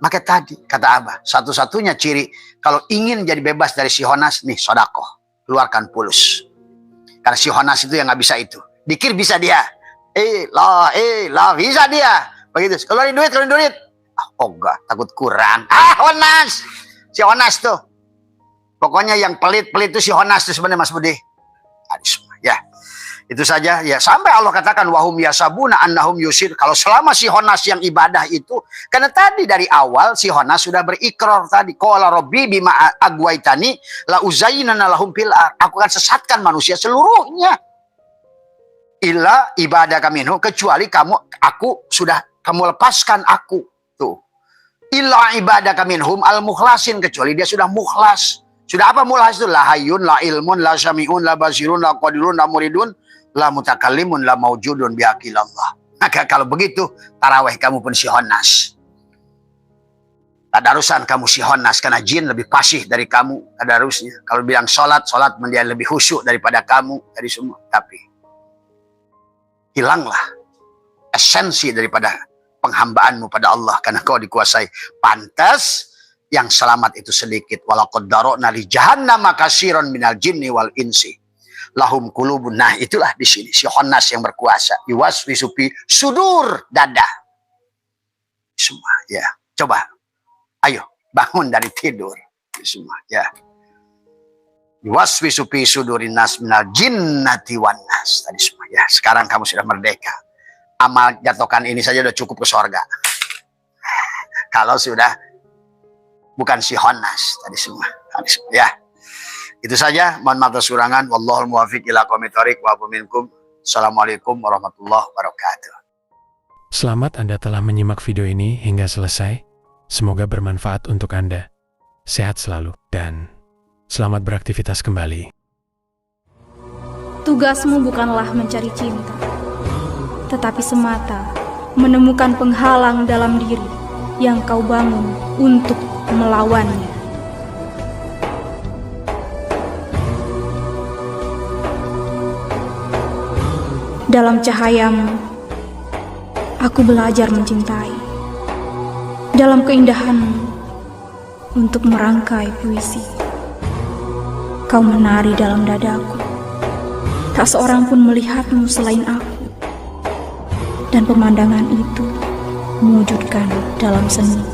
Maka tadi kata Abah, satu-satunya ciri kalau ingin jadi bebas dari si Honas nih, sodakoh, keluarkan pulus. Karena si Honas itu yang nggak bisa itu. Dikir bisa dia, bisa dia. Begitu, keluarin duit. Oh enggak, takut kurang. Honas, si Honas tuh. Pokoknya yang pelit-pelit itu si Honas tuh sebenarnya Mas Budi. Ya. Itu saja ya, sampai Allah katakan wahum yasabuna annahum yusir. Kalau selama si Honas yang ibadah itu, karena tadi dari awal si Honas sudah berikrar tadi, qala rabbi bima agwaitani la uzayyinana lahum fil ardh. Aku akan sesatkan manusia seluruhnya. Illa ibadah kami kecuali aku sudah kamu lepaskan aku tuh. Illa ibadah kami al mukhlasin, kecuali dia sudah mukhlas. Sudah apa mukhlas itu? La hayyun, la ilmun, la syami'un, la basirun, la qadirun, la muridun, la mutakallimun, la maujudun bihaqilallah. Maka kalau begitu, taraweh kamu pun si Honas. Tadarusan kamu si Honas, karena jin lebih fasih dari kamu tadarusnya. Kalau bilang sholat dia lebih khusyuk daripada kamu, dari semua. Tapi hilanglah esensi daripada penghambaanmu pada Allah, karena kau dikuasai. Pantas yang selamat itu sedikit. Walaqad darokna li jahannama katsiran minal jinni wal insi. Lahum kulubun. Nah itulah di sini si Honas yang berkuasa. Yuwaswisu fi sudur, dada. Semua ya. Coba. Ayo bangun dari tidur. Semua ya. Yuwaswisu fi sudurin nas minal jinnati wan nas. Tadi semua ya. Sekarang kamu sudah merdeka. Amal jatuhkan ini saja sudah cukup ke surga. Kalau sudah bukan si Honas tadi semua. Ya. Itu saja, mohon maaf atas kekurangan. Wallahul muwaffiq ila aqwamit thoriq wa minkum. Assalamualaikum warahmatullahi wabarakatuh. Selamat Anda telah menyimak video ini hingga selesai. Semoga bermanfaat untuk Anda. Sehat selalu dan selamat beraktivitas kembali. Tugasmu bukanlah mencari cinta, tetapi semata menemukan penghalang dalam diri yang kau bangun untuk melawannya. Dalam cahayamu, aku belajar mencintai. Dalam keindahanmu, untuk merangkai puisi. Kau menari dalam dadaku. Tak seorang pun melihatmu selain aku. Dan pemandangan itu mewujudkan dalam seni.